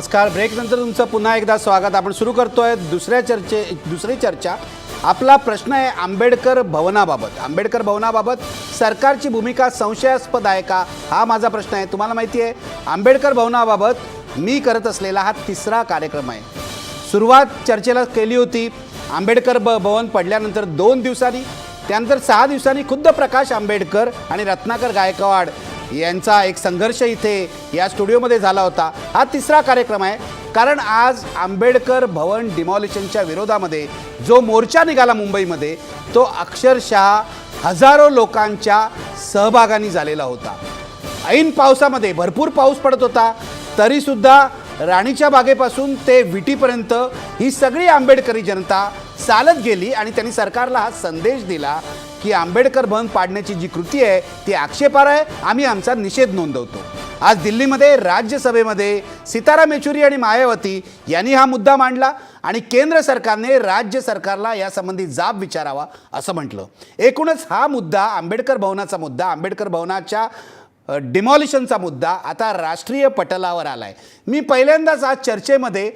नमस्कार. ब्रेक नंतर तुमचं पुन्हा एकदा स्वागत. आपण सुरू करतोय दुसरी चर्चा. आपला प्रश्न आहे आंबेडकर भवनाबाबत. आंबेडकर भवनाबाबत सरकारची भूमिका संशयास्पद आहे का, हा माझा प्रश्न आहे. तुम्हाला माहिती आहे आंबेडकर भवनाबाबत मी करत असलेला हा तिसरा कार्यक्रम आहे. सुरुवात चर्चेला केली होती आंबेडकर भवन पडल्यानंतर 2 दिवसांनी, त्यानंतर 6 दिवसांनी खुद्द प्रकाश आंबेडकर आणि रत्नाकर गायकवाड यांचा एक संघर्ष इथे या स्टुडिओमध्ये झाला होता. हा तिसरा कार्यक्रम आहे कारण आज आंबेडकर भवन डिमॉलिशनच्या विरोधामध्ये जो मोर्चा निघाला मुंबईमध्ये तो अक्षरशः हजारो लोकांच्या सहभागाने झालेला होता. ऐन पावसामध्ये भरपूर पाऊस पडत होता तरीसुद्धा राणीच्या बागेपासून ते विटीपर्यंत ही सगळी आंबेडकरी जनता चालत गेली आणि त्यांनी सरकारला हा संदेश दिला की आंबेडकर भवन पाडण्याची जी कृती आहे ती आक्षेपार्ह आहे, आम्ही आमचा निषेध नोंदवतो. आज दिल्लीमध्ये राज्यसभेमध्ये सीताराम येचुरी आणि मायावती यांनी हा मुद्दा मांडला आणि केंद्र सरकारने राज्य सरकारला यासंबंधी जाब विचारावा असं म्हटलं. एकूणच हा मुद्दा आंबेडकर भवनाचा मुद्दा, आंबेडकर भवनाच्या डिमॉलिशनचा मुद्दा आता राष्ट्रीय पटलावर आला आहे. मी पहिल्यांदाच आज चर्चेमध्ये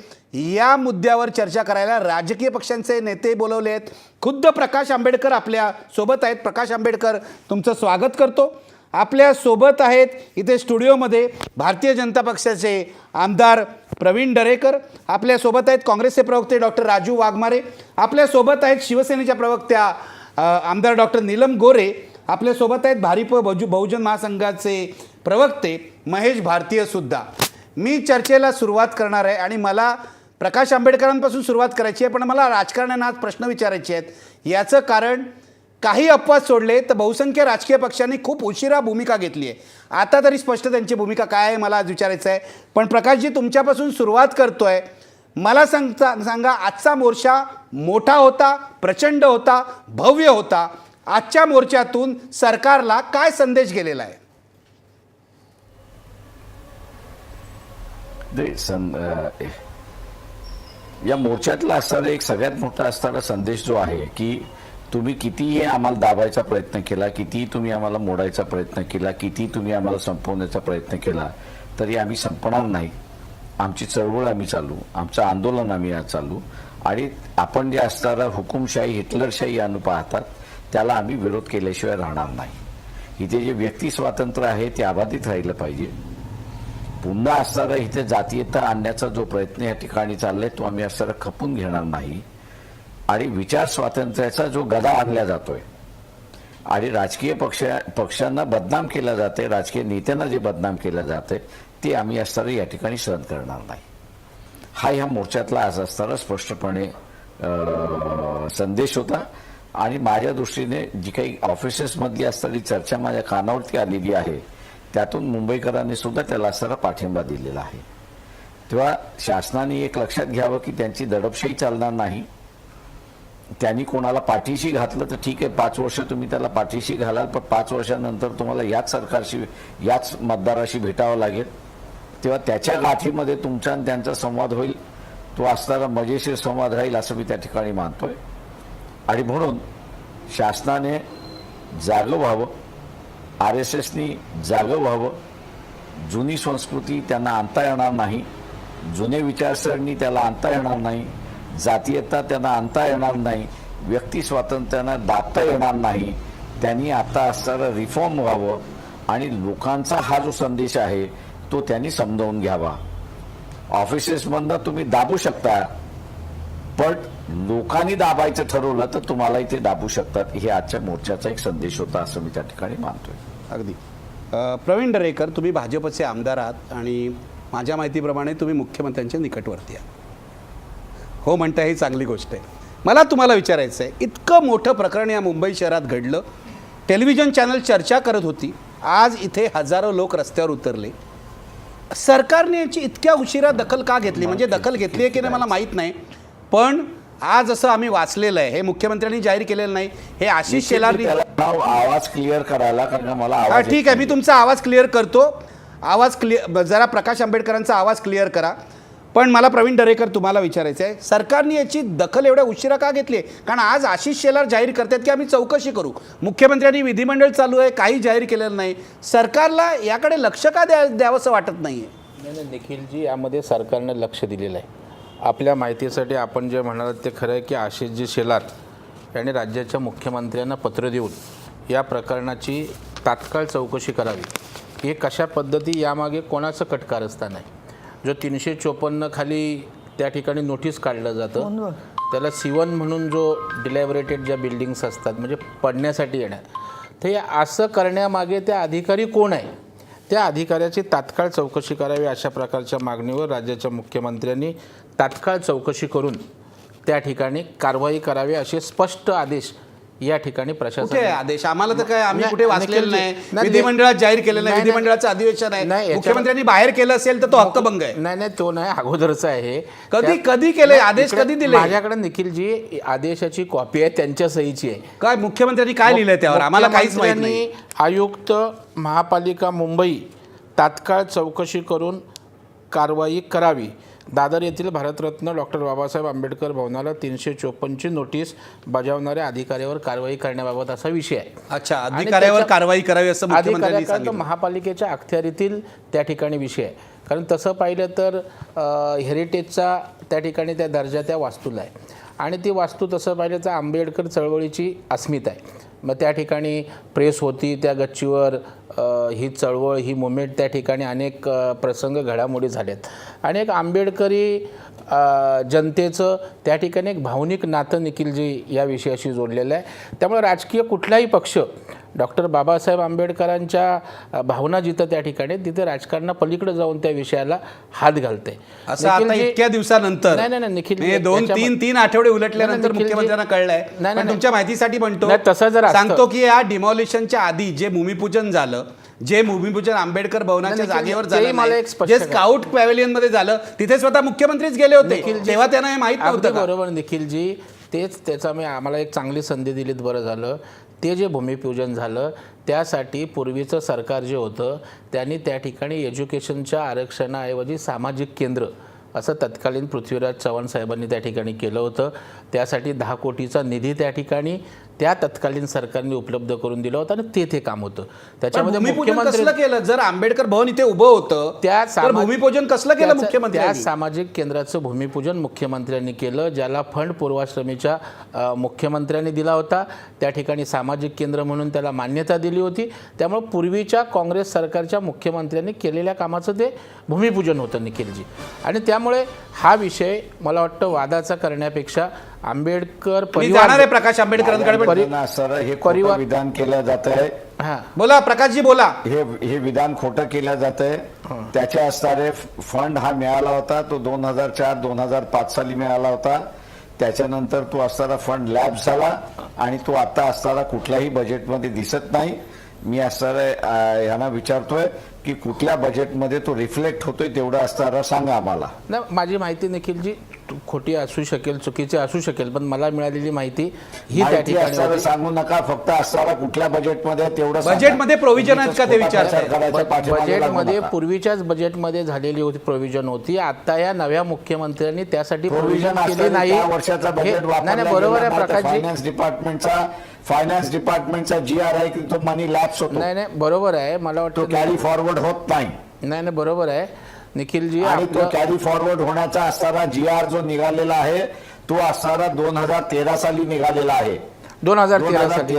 या मुद्द्यावर चर्चा करायला राजकीय पक्षांचे नेते बोलवले आहेत. खुद्द प्रकाश आंबेडकर आपल्या सोबत आहेत. प्रकाश आंबेडकर, तुमचं स्वागत करतो. आपल्या सोबत आहेत इथे स्टुडिओमध्ये भारतीय जनता पक्षाचे आमदार प्रवीण दरेकर, आपल्या सोबत आहेत काँग्रेसचे प्रवक्ते डॉक्टर राजू वाघमारे, आपल्या सोबत आहेत शिवसेनेच्या प्रवक्त्या आमदार डॉक्टर नीलम गोरे, आपल्यासोबत आहेत भारिप बहुजन महासंघाचे प्रवक्ते महेश भारतीय सुद्धा. मी चर्चेला सुरुवात करणार आहे आणि मला प्रकाश आंबेडकरांपासून सुरुवात करायची आहे, पण मला राजकारण्यांना आज प्रश्न विचारायचे आहेत. याचं कारण काही अपवाद सोडले तर बहुसंख्य राजकीय पक्षांनी खूप उशिरा भूमिका घेतली आहे. आता तरी स्पष्ट त्यांची भूमिका काय आहे मला आज विचारायचं आहे. पण प्रकाशजी, तुमच्यापासून सुरुवात करतोय. मला सांगा आजचा मोर्चा मोठा होता, प्रचंड होता, भव्य होता. आजच्या मोर्चातून सरकारला काय संदेश गेलेला आहे? या मोर्चातला असणारा एक सगळ्यात मोठा असणारा संदेश जो आहे की तुम्ही कितीही आम्हाला दाबायचा प्रयत्न केला, कितीही तुम्ही आम्हाला मोडायचा प्रयत्न केला, कितीही तुम्ही आम्हाला संपवण्याचा प्रयत्न केला तरी आम्ही संपणार नाही. आमची चळवळ आम्ही चालू, आमचं आंदोलन आम्ही चालू आणि आपण जे असणारा हुकुमशाही हिटलरशाही आणू पाहतात त्याला आम्ही विरोध केल्याशिवाय राहणार नाही. इथे जे व्यक्ती स्वातंत्र्य आहे ते अबाधित राहिलं पाहिजे. पुन्हा असणारा इथे जातीयता आणण्याचा जो प्रयत्न या ठिकाणी चाललाय तो आम्ही असणारा खपून घेणार नाही. आणि विचार स्वातंत्र्याचा जो गदा आणला जातोय आणि राजकीय पक्षांना बदनाम केलं जाते, राजकीय नेत्यांना जे बदनाम केलं जाते ते आम्ही असणारा या ठिकाणी सहन करणार नाही. हा ह्या मोर्चातला आज असणारा स्पष्टपणे संदेश होता. आणि माझ्या दृष्टीने जी काही ऑफिसेसमधली असणारी चर्चा माझ्या कानावरती आलेली आहे त्यातून मुंबईकरांनी सुद्धा त्याला असणारा पाठिंबा दिलेला आहे. तेव्हा शासनाने एक लक्षात घ्यावं की त्यांची दडपशाही चालणार नाही. त्यांनी कोणाला पाठीशी घातलं तर ठीक आहे, 5 वर्ष तुम्ही त्याला पाठीशी घालाल, पण 5 वर्षानंतर तुम्हाला याच सरकारशी याच मतदाराशी भेटावं लागेल. तेव्हा त्याच्या गाठीमध्ये तुमचा आणि त्यांचा संवाद होईल. तो असणारा मजेशीर संवाद राहील असं मी त्या ठिकाणी मानतोय. आणि म्हणून शासनाने जागं व्हावं, RSSनी जागं व्हावं. जुनी संस्कृती त्यांना आणता येणार नाही, जुने विचारसरणी त्याला आणता येणार नाही, जातीयता त्यांना आणता येणार नाही, व्यक्ती स्वातंत्र्यांना दाबता येणार नाही. त्यांनी आता असणारं रिफॉर्म व्हावं आणि लोकांचा हा जो संदेश आहे तो त्यांनी समजावून घ्यावा. ऑफिसेसमधनं तुम्ही दाबू शकता, पण लोकांनी दाबायचं ठरवलं तर तुम्हाला इथे दाबू शकतात. हे आजच्या मोर्चाचा एक संदेश होता असं मी त्या ठिकाणी मानतोय. अगदी. प्रवीण दरेकर, तुम्ही भाजपचे आमदार आहात आणि माझ्या माहितीप्रमाणे तुम्ही मुख्यमंत्र्यांच्या निकटवर्ती आहात. हो म्हणताय ही चांगली गोष्ट आहे. मला तुम्हाला विचारायचं आहे, इतकं मोठं प्रकरण या मुंबई शहरात घडलं, टेलिव्हिजन चॅनल चर्चा करत होती, आज इथे हजारो लोक रस्त्यावर उतरले. सरकारने याची इतक्या उशिरा दखल का घेतली? म्हणजे दखल घेतली आहे की नाही मला माहीत नाही, पण आज असं आम्ही वाचलेलं आहे, हे मुख्यमंत्र्यांनी जाहीर केलेलं नाही, हे आशिष शेलारनी आवाज क्लिअर करायला, कारण मला आवाज ठीक आहे, मी तुमचा आवाज क्लिअर करतो. आवाज क्लिअर, जरा प्रकाश आंबेडकरांचा आवाज क्लिअर करा. पण मला प्रवीण दरेकर तुम्हाला विचारायचं आहे, सरकारने याची दखल एवढ्या उशिरा का घेतली आहे? कारण आज आशिष शेलार जाहीर करतात की आम्ही चौकशी करू. मुख्यमंत्र्यांनी विधिमंडळ चालू आहे, काही जाहीर केलेलं नाही. सरकारला याकडे लक्ष का द्यावंसं वाटत नाही आहे? नाही निखिलजी, यामध्ये सरकारनं लक्ष दिलेलं आहे. आपल्या माहितीसाठी आपण जे म्हणालात ते खरं आहे की आशिषजी शेलार यांनी राज्याच्या मुख्यमंत्र्यांना पत्र देऊन या प्रकरणाची तात्काळ चौकशी करावी. हे कशा पद्धती, यामागे कोणाचं कटकारस्थान आहे. जो 354 खाली त्या ठिकाणी नोटीस काढलं जातं, त्याला C1 म्हणून जो डिलॅबरेटेड ज्या बिल्डिंग्स असतात म्हणजे पडण्यासाठी येण्या, तर हे असं करण्यामागे त्या अधिकारी कोण आहे, त्या अधिकाऱ्याची तात्काळ चौकशी करावी. अशा प्रकारच्या मागणीवर राज्याच्या मुख्यमंत्र्यांनी तात्काळ चौकशी करून त्या ठिकाणी कारवाई करावी असे स्पष्ट आदेश या ठिकाणी प्रशासन. आदेश आम्हाला तर काय, आम्ही नाही, कुठे वाचलेलं नाही, नाही, विधिमंडळात जाहीर केलेलं नाही, नाही, विधिमंडळाचं अधिवेशन आहे, नाही, मुख्यमंत्र्यांनी बाहेर केलं असेल तर तो हक्कभंग आहे. नाही, तो नाही, अगोदरचा आहे. कधी केले आदेश, कधी दिले? माझ्याकडे निखिलजी आदेशाची कॉपी आहे, त्यांच्या सहीची आहे. काय मुख्यमंत्र्यांनी काय लिहिलंय त्यावर, आम्हाला काहीच माहित नाही. मुख्यमंत्र्यांनी आयुक्त महापालिका मुंबई तात्काळ चौकशी करून कारवाई करावी. दादर येथील भारतरत्न डॉक्टर बाबासाहेब आंबेडकर भवनाला 354ची नोटीस बजावणाऱ्या अधिकाऱ्यावर कारवाई करण्याबाबत असा विषय आहे. अच्छा, अधिकाऱ्यावर कारवाई करावी असं मुख्यमंत्र्यांनी अधिकाऱ्याचा सांगितलं. महापालिकेच्या अखत्यारीतील त्या ठिकाणी विषय आहे. कारण तसं पाहिलं तर हेरिटेजचा त्या ठिकाणी त्या दर्जा त्या वास्तूला आहे आणि ती वास्तू तसं पाहिलं तर आंबेडकर चळवळीची अस्मिता आहे. मग त्या ठिकाणी प्रेस होती, त्या गच्चीवर ही चळवळ, ही मुवमेंट, त्या ठिकाणी अनेक प्रसंग घडामोडी झाल्यात आणि एक आंबेडकरी जनतेचं त्या ठिकाणी एक भावनिक नातं निखिलजी या विषयाशी जोडलेलं आहे. त्यामुळे राजकीय कुठलाही पक्ष डॉक्टर बाबासाहेब आंबेडकरांच्या भावना जिथं त्या ठिकाणी, तिथे राजकारणापलीकडे जाऊन त्या विषयाला हात घालते. असं आता इतक्या दिवसानंतर, नाही निखिल, 2-3 आठवडे उलटल्यानंतर मुख्यमंत्र्यांना कळलंय. पण तुमच्या माहितीसाठी म्हणतो, तसं जर सांगतो की या डिमॉलिशनच्या आधी जे भूमिपूजन झालं, जे भूमिपूजन आंबेडकर भवनाच्या जागेवर झालं नाही, जे स्काउट पॅव्हेलियन मध्ये झालं, तिथे स्वतः मुख्यमंत्रीच गेले होते, तेव्हा त्यांना हे माहित नव्हतं. बरोबर निखिलजी, त्याचा मी आम्हाला एक चांगली संधी दिलीत, बरं झालं. ते जे भूमिपूजन झालं त्यासाठी पूर्वीचं सरकार जे होतं त्यांनी त्या ठिकाणी एज्युकेशनच्या आरक्षणाऐवजी सामाजिक केंद्र असं तत्कालीन पृथ्वीराज चव्हाण साहेबांनी त्या ठिकाणी केलं होतं. त्यासाठी 10 कोटीचा निधी त्या ठिकाणी त्या तत्कालीन सरकारने उपलब्ध करून दिला होता आणि ते काम होतं. त्याच्यामध्ये मुख्यमंत्री केलं, जर आंबेडकर भवन इथे उभं होतं त्या भूमिपूजन कसलं केलं मुख्यमंत्री? त्या सामाजिक केंद्राचं भूमिपूजन मुख्यमंत्र्यांनी केलं, ज्याला फंड पूर्वाश्रमीच्या मुख्यमंत्र्यांनी दिला होता. त्या ठिकाणी सामाजिक केंद्र म्हणून त्याला मान्यता दिली होती. त्यामुळे पूर्वीच्या काँग्रेस सरकारच्या मुख्यमंत्र्यांनी केलेल्या कामाचं ते भूमिपूजन होतं निखिलजी. आणि त्यामुळे हा विषय मला वाटतं वादाचा करण्यापेक्षा आंबेडकर परिवार, प्रकाश आंबेडकरांकडे हे खोटं विधान केलं जात आहे. बोला प्रकाशजी, बोला. हे विधान खोटं केलं जात आहे. त्याचे असणारे फंड हा मिळाला होता, तो 2004-2005 साली मिळाला होता. त्याच्यानंतर तो असणारा फंड लॅप्स झाला आणि तो आता असणारा कुठल्याही बजेटमध्ये दिसत नाही. मी असणारा यांना विचारतोय की कुठल्या बजेटमध्ये तो रिफ्लेक्ट होतोय, तेवढं असणारा सांगा आम्हाला. नाही, माझी माहिती निखिलजी खोटी असू शकेल, चुकीची असू शकेल, पण मला मिळालेली माहिती ही त्या ठिकाणी सांगू नका. फक्त असणारा कुठल्या बजेटमध्ये तेवढं बजेटमध्ये प्रोव्हिजन आहेत का ते विचारतात. बजेटमध्ये पूर्वीच्याच बजेटमध्ये झालेली होती, प्रोव्हिजन होती. आता या नव्या मुख्यमंत्र्यांनी त्यासाठी प्रोव्हिजन केली नाही. वर्षाचा बजेट नाही, बरोबर आहे प्रकाशजी. फायनान्स डिपार्टमेंटचा GR आहे की तो मनी लॅप्स होतो. नाही, बरोबर आहे. मला वाटतं कॅरी फॉरवर्ड होत नाही. नाही, बरोबर आहे निखिलजी. आणि तो कॅरी फॉरवर्ड होण्याचा असणारा GR जो निघालेला आहे तो असणारा 2013 साली निघालेला आहे. 2013 साली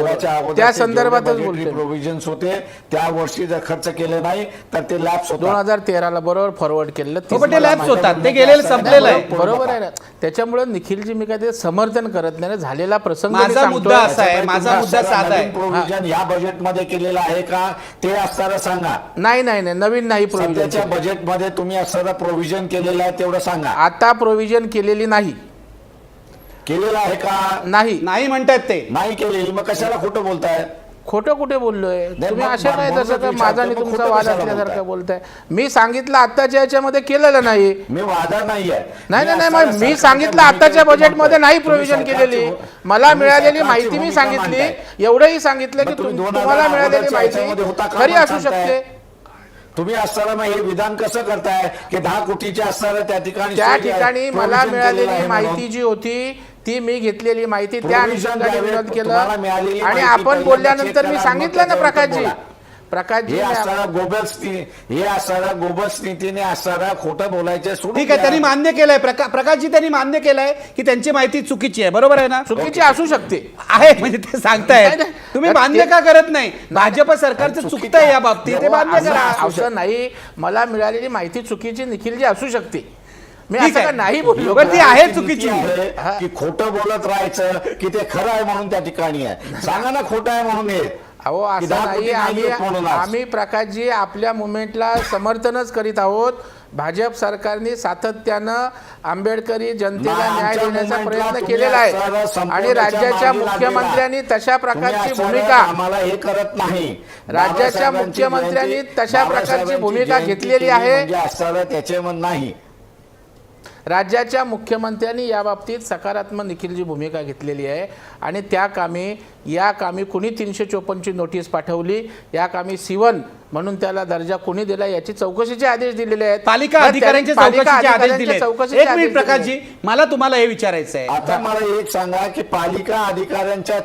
त्या संदर्भातच बोलतोय. प्रोव्हिजन्स होते त्या वर्षी जर खर्च केले नाही तर ते लॅप्स होतात. 2013ला बरोबर फॉरवर्ड केलेलं, ते लॅप्स होतात, ते गेलेलं संपलेलं आहे. बरोबर आहे ना. त्याच्यामुळे निखिलजी मी काय ते समर्थन करत नाही. झालेला प्रसंग माझा मुद्दा असा आहे, माझा मुद्दा साधा आहे. प्रोव्हिजन या बजेटमध्ये केलेलं आहे का ते असणारा सांगा. नाही, नवीन नाही प्रोव्हिजन. सध्याच्या बजेटमध्ये तुम्ही असणारा प्रोव्हिजन केलेलं आहे तेवढं सांगा. आता प्रोव्हिजन केलेली नाही. केलेलं आहे का? नाही म्हणतात ते. नाही केलेली, मग कशाला खोटं बोलताय? खोटं कुठे बोललोय तुम्ही? असं काय तसं काय माझा आणि तुमचा वाद असल्यासारखं बोलताय. मी सांगितलं आताच्या याच्यामध्ये केलेलं नाही. मी वादा नाहीये. नाही, मग मी सांगितलं आताच्या बजेटमध्ये नाही प्रोव्हिजन केलेली. मला मिळालेली माहिती मी सांगितली, एवढंही सांगितलं की तुम्हाला मिळालेली माहिती खरी असू शकते. तुम्ही असताना हे विधान कसं करताय की 10 कोटीचे असणारे त्या ठिकाणी मला मिळालेली माहिती जी होती ती मी घेतलेली माहिती त्या अनुषंगाने विरोध केलं. आणि आपण बोलल्यानंतर मी सांगितलं ना प्रकाशजी, प्रकाशजी हे असणारा गोबस नीतीने असणारा खोटं बोलायचं सोडून ठीक आहे, द्या. त्यांनी मान्य केलंय, प्रकाशजी त्यांनी मान्य केलंय की त्यांची माहिती चुकीची आहे, बरोबर आहे ना? चुकीची असू शकते. आहे म्हणजे ते सांगतायत, नाही, तुम्ही नाही, मान्य ते- का करत नाही? भाजप सरकारचं चुकतंय या बाबतीत, ते मान्य असं- करा. असं नाही, मला मिळालेली माहिती चुकीची निखिलजी असू शकते. मी ठीक असं आहे. का नाही बोललो. बरं, ती आहे नीती चुकीची. आहे की खोटं बोलत राहायचं की ते खरं आहे म्हणून त्या ठिकाणी आहे. सांगा ना खोटं आहे म्हणून हे. अहो की असं 10 नाही, कोटी आम्ही येत म्हणून आज. आम्ही प्रकाशजी आपल्या मुवमेंटला समर्थनच करीत आहोत. भाजप सरकारने सातत्यानं आंबेडकरी जनतेला नाही, न्याय आमच्या देण्याचा movement ला प्रयत्न तुम्ही केलेला आहे असणारा संपवण्याच्या आणि राज्याच्या मागे मुख्यमंत्र्यांनी लागलेला. तशा तुम्ही प्रकारची असणारा भूमिका आम्हाला हे करत नाही. राज्याच्या बाबासाहेबांची मुख्यमंत्र्यांनी जयंती- तशा प्रकारची बाबासाहेबांची भूमिका जयंती घेतलेली केली आहे. म्हणजे असणारा त्याच्यामध्ये नाही. राज्याच्या मुख्यमंत्र्यांनी या बाबतीत सकारात्मक निखिलची भूमिका घेतलेली आहे आणि या कामी कुणी 354ची नोटीस पाठवली, या कामी C1 म्हणून त्याला दर्जा कुणी दिला याची चौकशीचे आदेश दिलेले आहेत. पालिका तर अधिकाऱ्यांचे पालिका चौकशीचे आदेश अधिकाऱ्यांचे दिले. चौकशीचे एक आदेश मिनिट दिलेले आहेत. प्रकाशजी, मला तुम्हाला हे विचारायचं आहे. आता मला एक सांगा की पालिका अधिकाऱ्यांच्या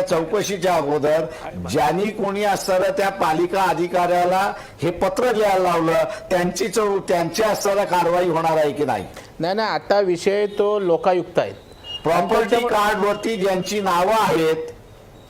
चौकशीच्या अगोदर ज्यांनी कोणी असताना त्या पालिका अधिकाऱ्याला हे पत्र लिहायला लावलं त्यांची असताना कारवाई होणार आहे की नाही? नाही, आता विषय तो लोकायुक्त आहेत. प्रॉपर्टी कार्डवरती ज्यांची नावं आहेत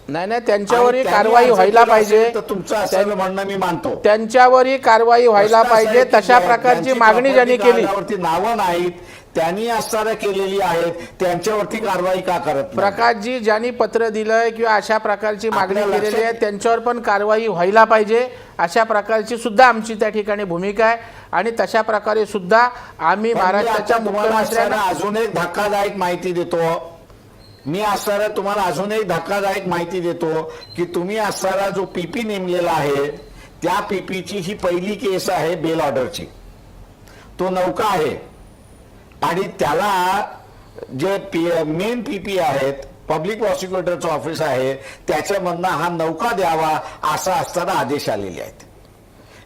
नाही, त्यांच्यावरही आणि कारवाई त्यांनी व्हायला अर्ज केला पाहिजे. असेल तर तुमचं असं म्हणणं मी मानतो. त्यांच्यावरही कारवाई व्हायला प्रश्न असा पाहिजे. आहे की तशा प्रकारची ज्यांची मागणी ज्यांनी property केली, कार्डावरती नावं नाहीत त्यांनी असताना केलेली आहेत, त्यांच्यावरती कारवाई का करत नाही? प्रकाशजी ज्यांनी पत्र दिलंय किंवा अशा प्रकारची मागणी आपल्या केलेली आहे लक्षात- त्यांच्यावर पण कारवाई व्हायला पाहिजे. अशा प्रकारची सुद्धा आमची त्या ठिकाणी भूमिका आहे आणि तशा प्रकारे सुद्धा आम्ही पण मी महाराष्ट्राच्या आता तुम्हाला मुख्यमंत्र्यांना असताना अजून एक धक्कादायक माहिती देतो. मी असताना तुम्हाला अजून एक धक्कादायक माहिती देतो की तुम्ही असताना जो पीपी नेमलेला आहे त्या पीपीची ही पहिली केस आहे बेल ऑर्डरची. तो नौका आहे आणि त्याला जे मेन पीपी आहेत, पब्लिक प्रॉसिक्युटरचं ऑफिस आहे, त्याच्यामधनं हा नौका द्यावा असा असताना आदेश आलेले आहेत.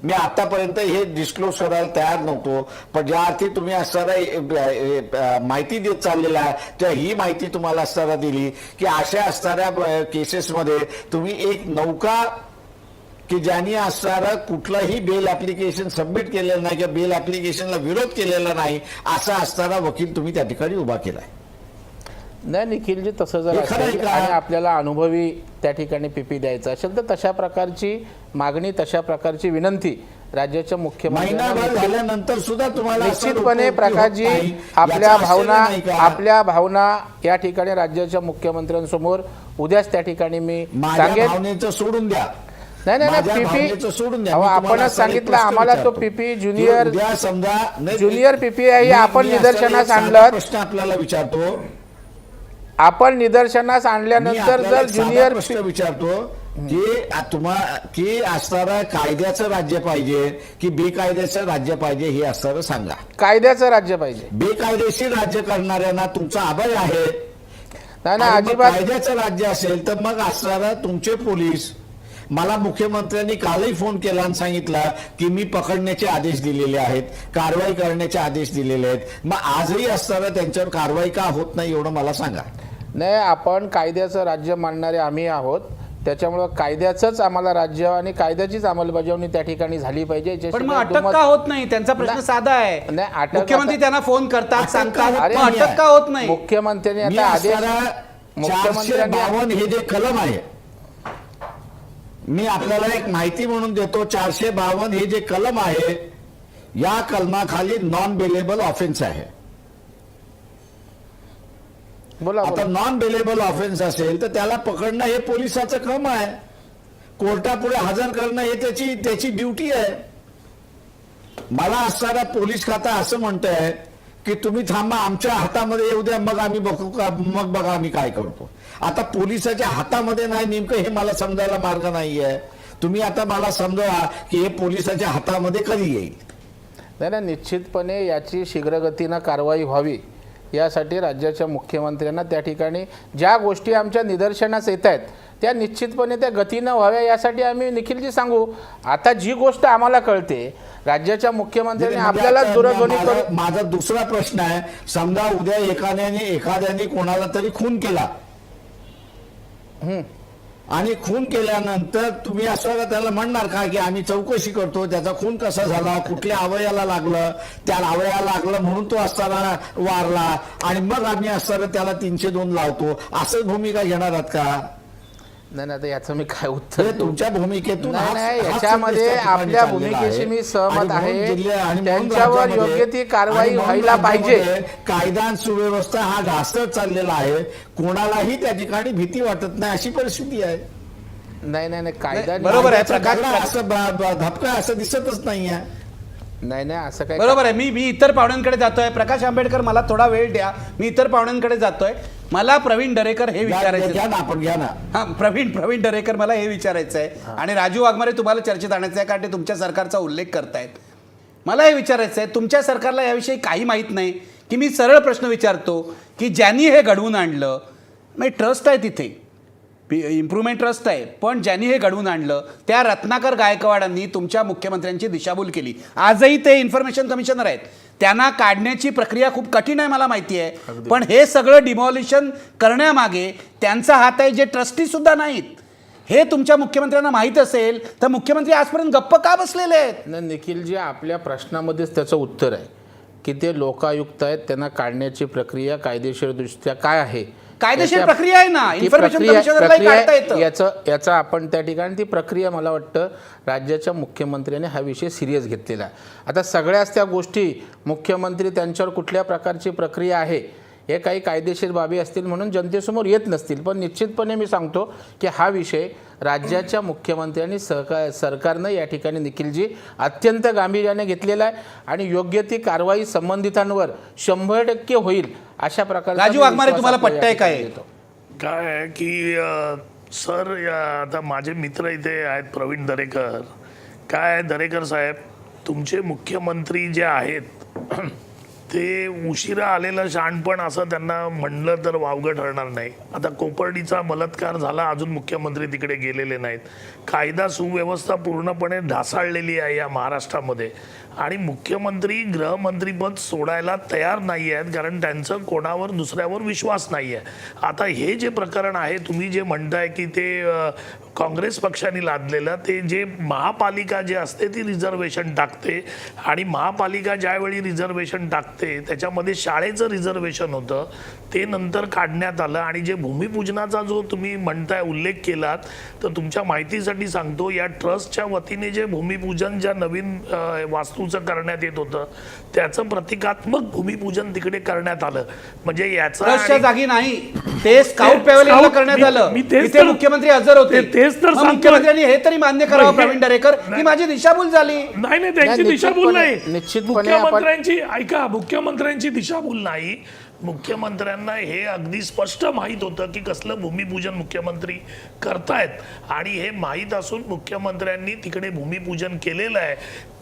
मी आतापर्यंत हे डिस्क्लोज करायला तयार नव्हतो, पण ज्या अर्थी तुम्ही असणारा माहिती देत चाललेला आहे त्या ही माहिती तुम्हाला असताना दिली की अशा असणाऱ्या केसेसमध्ये तुम्ही एक नौका की ज्यांनी असणारा कुठलाही बेल ऍप्लिकेशन सबमिट केलेलं नाही किंवा बेल ऍप्लिकेशनला विरोध केलेला नाही असा असणारा वकील तुम्ही त्या ठिकाणी उभा केलाय. नाही निखिलजी, तसं जर हे खरं आहे असेल का? आणि आपल्याला अनुभवी त्या ठिकाणी पीपी द्यायचा असेल तर तशा प्रकारची मागणी, तशा प्रकारची विनंती राज्याच्या मुख्यमंत्र्यांना महिनाभर झाल्यानंतर सुद्धा तुम्हाला असं निश्चितपणे उपयोगी होत प्रकाशजी नाही. आपल्या याचं आश्चर्य भावना नाही का? आपल्या भावना या ठिकाणी राज्याच्या मुख्यमंत्र्यांसमोर उद्याच त्या ठिकाणी मी माझ्या सांगेन. भावनेचं सोडून द्या. नाही माझ्या पीपी भावनेचं सोडून द्या. अहो, मी तुम्हाला आपणच असा एक सांगितलं प्रश्न आम्हाला तो विचारतो. पीपी की ज्युनियर उद्या समजा नाही, ज्युनियर पीपी आहे मी- आपण मी असा निदर्शनास एक साधा आणलं. प्रश्न आपल्याला विचारतो. आपण निदर्शनास मी आणल्यानंतर आपल्याला जर एक साधा ज्युनियर प्रश्न विचारतो की असणारा कायद्याचं राज्य पाहिजे की बेकायद्याचं राज्य पाहिजे हे असणारं सांगा. कायद्याचं राज्य पाहिजे. बेकायदेशीर राज्य करणाऱ्यांना तुमचा अभय आहे. नाही आणि मग अजिबात कायद्याचं राज्य असेल तर मग असणारा तुमचे पोलीस. मला मुख्यमंत्र्यांनी कालही फोन केला आणि सांगितलं की मी पकडण्याचे आदेश दिलेले आहेत, कारवाई करण्याचे आदेश दिलेले आहेत. मग आजही असताना त्यांच्यावर कारवाई का होत नाही एवढं मला सांगा. नाही, आपण कायद्याचं राज्य मानणारे आम्ही आहोत, त्याच्यामुळं कायद्याचंच आम्हाला राज्य आणि कायद्याचीच अंमलबजावणी त्या ठिकाणी झाली पाहिजे. पण मग अटक का होत नाही? त्यांचा प्रश्न साधा आहे. नाही, अटक मुख्यमंत्री आता- त्यांना फोन करतात, अटक सांगतात, का होत मग नाही अटक का होत नाही? मुख्यमंत्र्यांनी मी आता आदेश असणारा मुख्यमंत्र्यांनी 452 हे जे कलम आहे, मी आपल्याला एक माहिती म्हणून देतो. 452 हे जे कलम आहे या कलमाखाली नॉन बेलेबल ऑफेन्स आहे. बोला आता नॉन बेलेबल ऑफेन्स असेल तर त्याला पकडणं हे पोलिसाचं काम आहे. कोर्टापुढे हजर करणं हे त्याची ड्युटी आहे. मला असणारा पोलीस खाता असं म्हणतंय की तुम्ही थांबा, आमच्या हातामध्ये येऊ द्या, मग आम्ही बघू मग बघा आम्ही काय करतो. आता पोलिसाच्या हातामध्ये नाही नेमकं हे मला समजायला मार्ग नाहीये. तुम्ही आता मला समजावा की हे पोलिसाच्या हातामध्ये कधी येईल. नाही, निश्चितपणे याची शीघ्रगतीनं कारवाई व्हावी यासाठी राज्याच्या मुख्यमंत्र्यांना त्या ठिकाणी ज्या गोष्टी आमच्या निदर्शनास येत आहेत त्या निश्चितपणे त्या गतीनं व्हाव्या यासाठी आम्ही निखिलजी सांगू. आता जी गोष्ट आम्हाला कळते राज्याच्या मुख्यमंत्र्यांनी आपल्याला दूरध्वनी करून. माझा दुसरा प्रश्न आहे, समजा उद्या एखाद्याने कोणाला तरी खून केला आणि खून केल्यानंतर तुम्ही असं त्याला म्हणणार का की आम्ही चौकशी करतो, त्याचा खून कसा झाला, कुठल्या अवयवाला लागलं, त्या अवयवाला लागलं म्हणून तो असताना वारला आणि मग आम्ही असताना त्याला 302 लावतो, असं भूमिका घेणार आहात का? नाही आता याचं मी काय उत्तर हे देऊ? तुमच्या भूमिकेतून नाही याच्यामध्ये आपल्या भूमिकेशी मी सहमत आहे. त्यांच्यावर योग्य ती कारवाई व्हायला पाहिजे. कायदा आणि सुव्यवस्था हा घासत चाललेला आहे, कोणालाही त्या ठिकाणी भीती वाटत नाही अशी परिस्थिती आहे. नाही कायदा बरोबर आहे. असं धपका असं दिसतच नाही आहे. नाही असं काय बरोबर आहे. मी इतर पाहुण्यांकडे जातोय. प्रकाश आंबेडकर मला थोडा वेळ द्या, मी इतर पाहुण्यांकडे जातोय. मला प्रवीण दरेकर हे विचारायचं घ्या ना, आपण घ्या ना. हा प्रवीण दरेकर मला हे विचारायचं आहे आणि राजू वाघमारे तुम्हाला चर्चेत आणायचं आहे कारण ते तुमच्या सरकारचा उल्लेख करतायत. मला हे विचारायचं आहे, तुमच्या सरकारला याविषयी काही माहीत नाही की मी सरळ प्रश्न विचारतो की ज्यांनी हे घडवून आणलं, म्हणजे ट्रस्ट आहे तिथे, इम्प्रूव्हमेंट ट्रस्ट आहे, पण ज्यांनी हे घडवून आणलं त्या रत्नाकर गायकवाडांनी तुमच्या मुख्यमंत्र्यांची दिशाभूल केली. आजही ते इन्फॉर्मेशन कमिशनर आहेत, त्यांना काढण्याची प्रक्रिया खूप कठीण आहे मला माहिती आहे, पण हे सगळं डिमॉलिशन करण्यामागे त्यांचा हात आहे, जे ट्रस्टी सुद्धा नाहीत. हे तुमच्या मुख्यमंत्र्यांना माहीत असेल तर मुख्यमंत्री आजपर्यंत गप्प का बसलेले आहेत? निखिलजी, आपल्या प्रश्नामध्येच त्याचं उत्तर आहे की ते लोकायुक्त आहेत, त्यांना काढण्याची प्रक्रिया कायदेशीरदृष्ट्या काय आहे. कायदेशीर प्रक्रिया आहे ना, इन्फॉर्मेशन कमिशनरलाही काढता येतं. याचा आपण त्या ठिकाणी ती प्रक्रिया, मला वाटतं राज्याच्या मुख्यमंत्र्यांनी हा विषय सिरियस घेतलेला आहे. आता सगळ्याच त्या गोष्टी मुख्यमंत्री त्यांच्यावर कुठल्या प्रकारची प्रक्रिया आहे हे काही कायदेशीर बाबी असतील म्हणून जनतेसमोर येत नसतील, पण निश्चितपणे मी सांगतो की हा विषय राज्याच्या मुख्यमंत्र्यांनी सरकारनं या ठिकाणी निखिलजी अत्यंत गांभीर्याने घेतलेला आहे आणि योग्य ती कारवाई संबंधितांवर 100% होईल अशा प्रकारे. राजू वाघमारे, तुम्हाला पट्टय काय? काय आहे की सर, आता माझे मित्र इथे आहेत प्रवीण दरेकर. काय आहे दरेकर साहेब, तुमचे मुख्यमंत्री जे आहेत ते उशिरा आलेलं शहाणपण असं त्यांना म्हणलं तर वावगं ठरणार नाही. आता कोपर्डीचा बलात्कार झाला, अजून मुख्यमंत्री तिकडे गेलेले नाहीत. कायदा सुव्यवस्था पूर्णपणे ढासाळलेली आहे या महाराष्ट्रामध्ये आणि मुख्यमंत्री गृहमंत्रीपद सोडायला तयार नाही आहेत कारण त्यांचं कोणावर दुसऱ्यावर विश्वास नाही आहे. आता हे जे प्रकरण आहे, तुम्ही जे म्हणताय की ते काँग्रेस पक्षाने लादलेलं, ते जे महापालिका जे असते ती रिझर्वेशन टाकते आणि महापालिका ज्यावेळी रिझर्वेशन टाकते त्याच्यामध्ये शाळेचं रिझर्वेशन होतं, ते नंतर काढण्यात आलं. आणि जे भूमिपूजनाचा जो तुम्ही म्हणताय उल्लेख केलात, तर तुमच्या माहितीसाठी सांगतो, या ट्रस्टच्या वतीने जे भूमिपूजन ज्या नवीन वास्तूचं करण्यात येत होतं त्याचं प्रतिकात्मक भूमिपूजन तिकडे करण्यात आलं. म्हणजे याचा जागी नाही, ते स्काउट पॅव्हेलियनला करण्यात आलं, तिथे मुख्यमंत्री हजर होते. मुख्यमंत्र्यांनी हे तरी मान्य करावं प्रवीण दरेकर की माझी दिशाभूल झाली. नाही त्यांची दिशाभूल नाही, निश्चितपणे मुख्यमंत्र्यांची ऐका, मुख्यमंत्र्यांची दिशाभूल नाही. मुख्यमंत्र्यांना हे अगदी स्पष्ट माहीत होतं की कसलं भूमिपूजन मुख्यमंत्री करतायत आणि हे माहीत असून मुख्यमंत्र्यांनी तिकडे भूमिपूजन केलेलं आहे.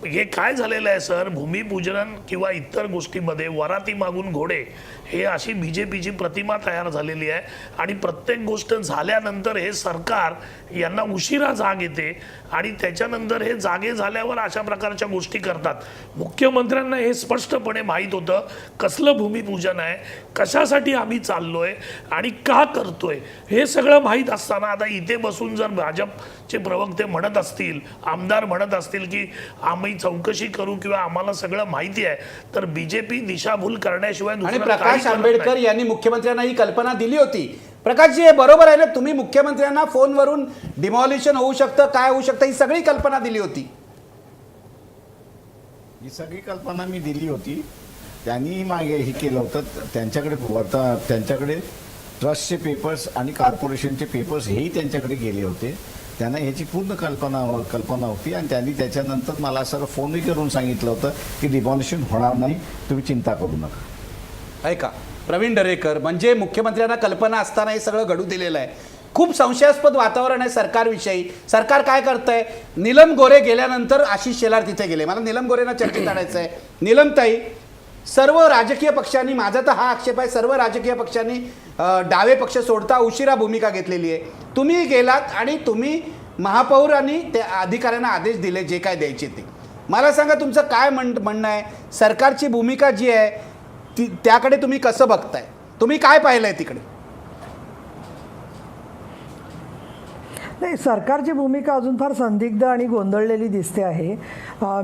हे काय झालेलं आहे सर, भूमिपूजन किंवा इतर गोष्टीमध्ये वराती मागून घोडे हे अशी बीजेपीची प्रतिमा तयार झालेली आहे आणि प्रत्येक गोष्ट झाल्यानंतर हे सरकार यांना उशिरा जाग येते आणि त्याच्यानंतर हे जागे झाल्यावर अशा प्रकारच्या गोष्टी करतात. मुख्यमंत्र्यांना हे स्पष्टपणे माहीत होतं कसलं भूमिपूजन आहे, कशासाठी आम्ही चाललोय आणि का करतोय, हे सगळं माहीत असताना आता इथे बसून जर भाजपचे प्रवक्ते म्हणत असतील, आमदार म्हणत असतील की आम्ही चौकशी करू किंवा आम्हाला सगळं माहिती आहे, तर बीजेपी दिशाभूल करण्याशिवाय आणि प्रकाश आंबेडकर यांनी मुख्यमंत्र्यांना ही कल्पना दिली होती. प्रकाशजी, हे बरोबर आहे ना, तुम्ही मुख्यमंत्र्यांना फोनवरून डिमॉलिशन होऊ शकतं, काय होऊ शकतं, ही सगळी कल्पना दिली होती. ही सगळी कल्पना मी दिली होती, त्यांनी मागे हे केलं होतं. त्यांच्याकडे ट्रस्टचे पेपर्स आणि कॉर्पोरेशनचे पेपर्स हेही त्यांच्याकडे गेले होते. त्यांना ह्याची पूर्ण कल्पना होती आणि त्यांनी त्याच्यानंतर मला सर फोनही करून सांगितलं होतं की डिमॉलिशन होणार नाही, तुम्ही चिंता करू नका. ऐका प्रवीण दरेकर, म्हणजे मुख्यमंत्र्यांना कल्पना असताना हे सगळं घडू दिलेलं आहे. खूप संशयास्पद वातावरण आहे सरकारविषयी. सरकार काय करतंय? नीलम गोरे गेल्यानंतर आशिष शेलार तिथे गेले. मला नीलम गोरेंना चर्चेत आणायचं आहे. नीलमताई, सर्व राजकीय पक्षांनी, माझा तर हा आक्षेप आहे, सर्व राजकीय पक्षांनी डावे पक्ष सोडता उशिरा भूमिका घेतलेली आहे. तुम्ही गेलात आणि तुम्ही महापौर आणि त्या अधिकाऱ्यांना आदेश दिले जे काय द्यायचे ते. मला सांगा तुमचं काय म्हणणं आहे? सरकारची भूमिका जी आहे ती, त्याकडे तुम्ही कसं बघताय? तुम्ही काय पाहिलंय तिकडे? नाही, सरकारची भूमिका अजून फार संदिग्ध आणि गोंधळलेली दिसते आहे.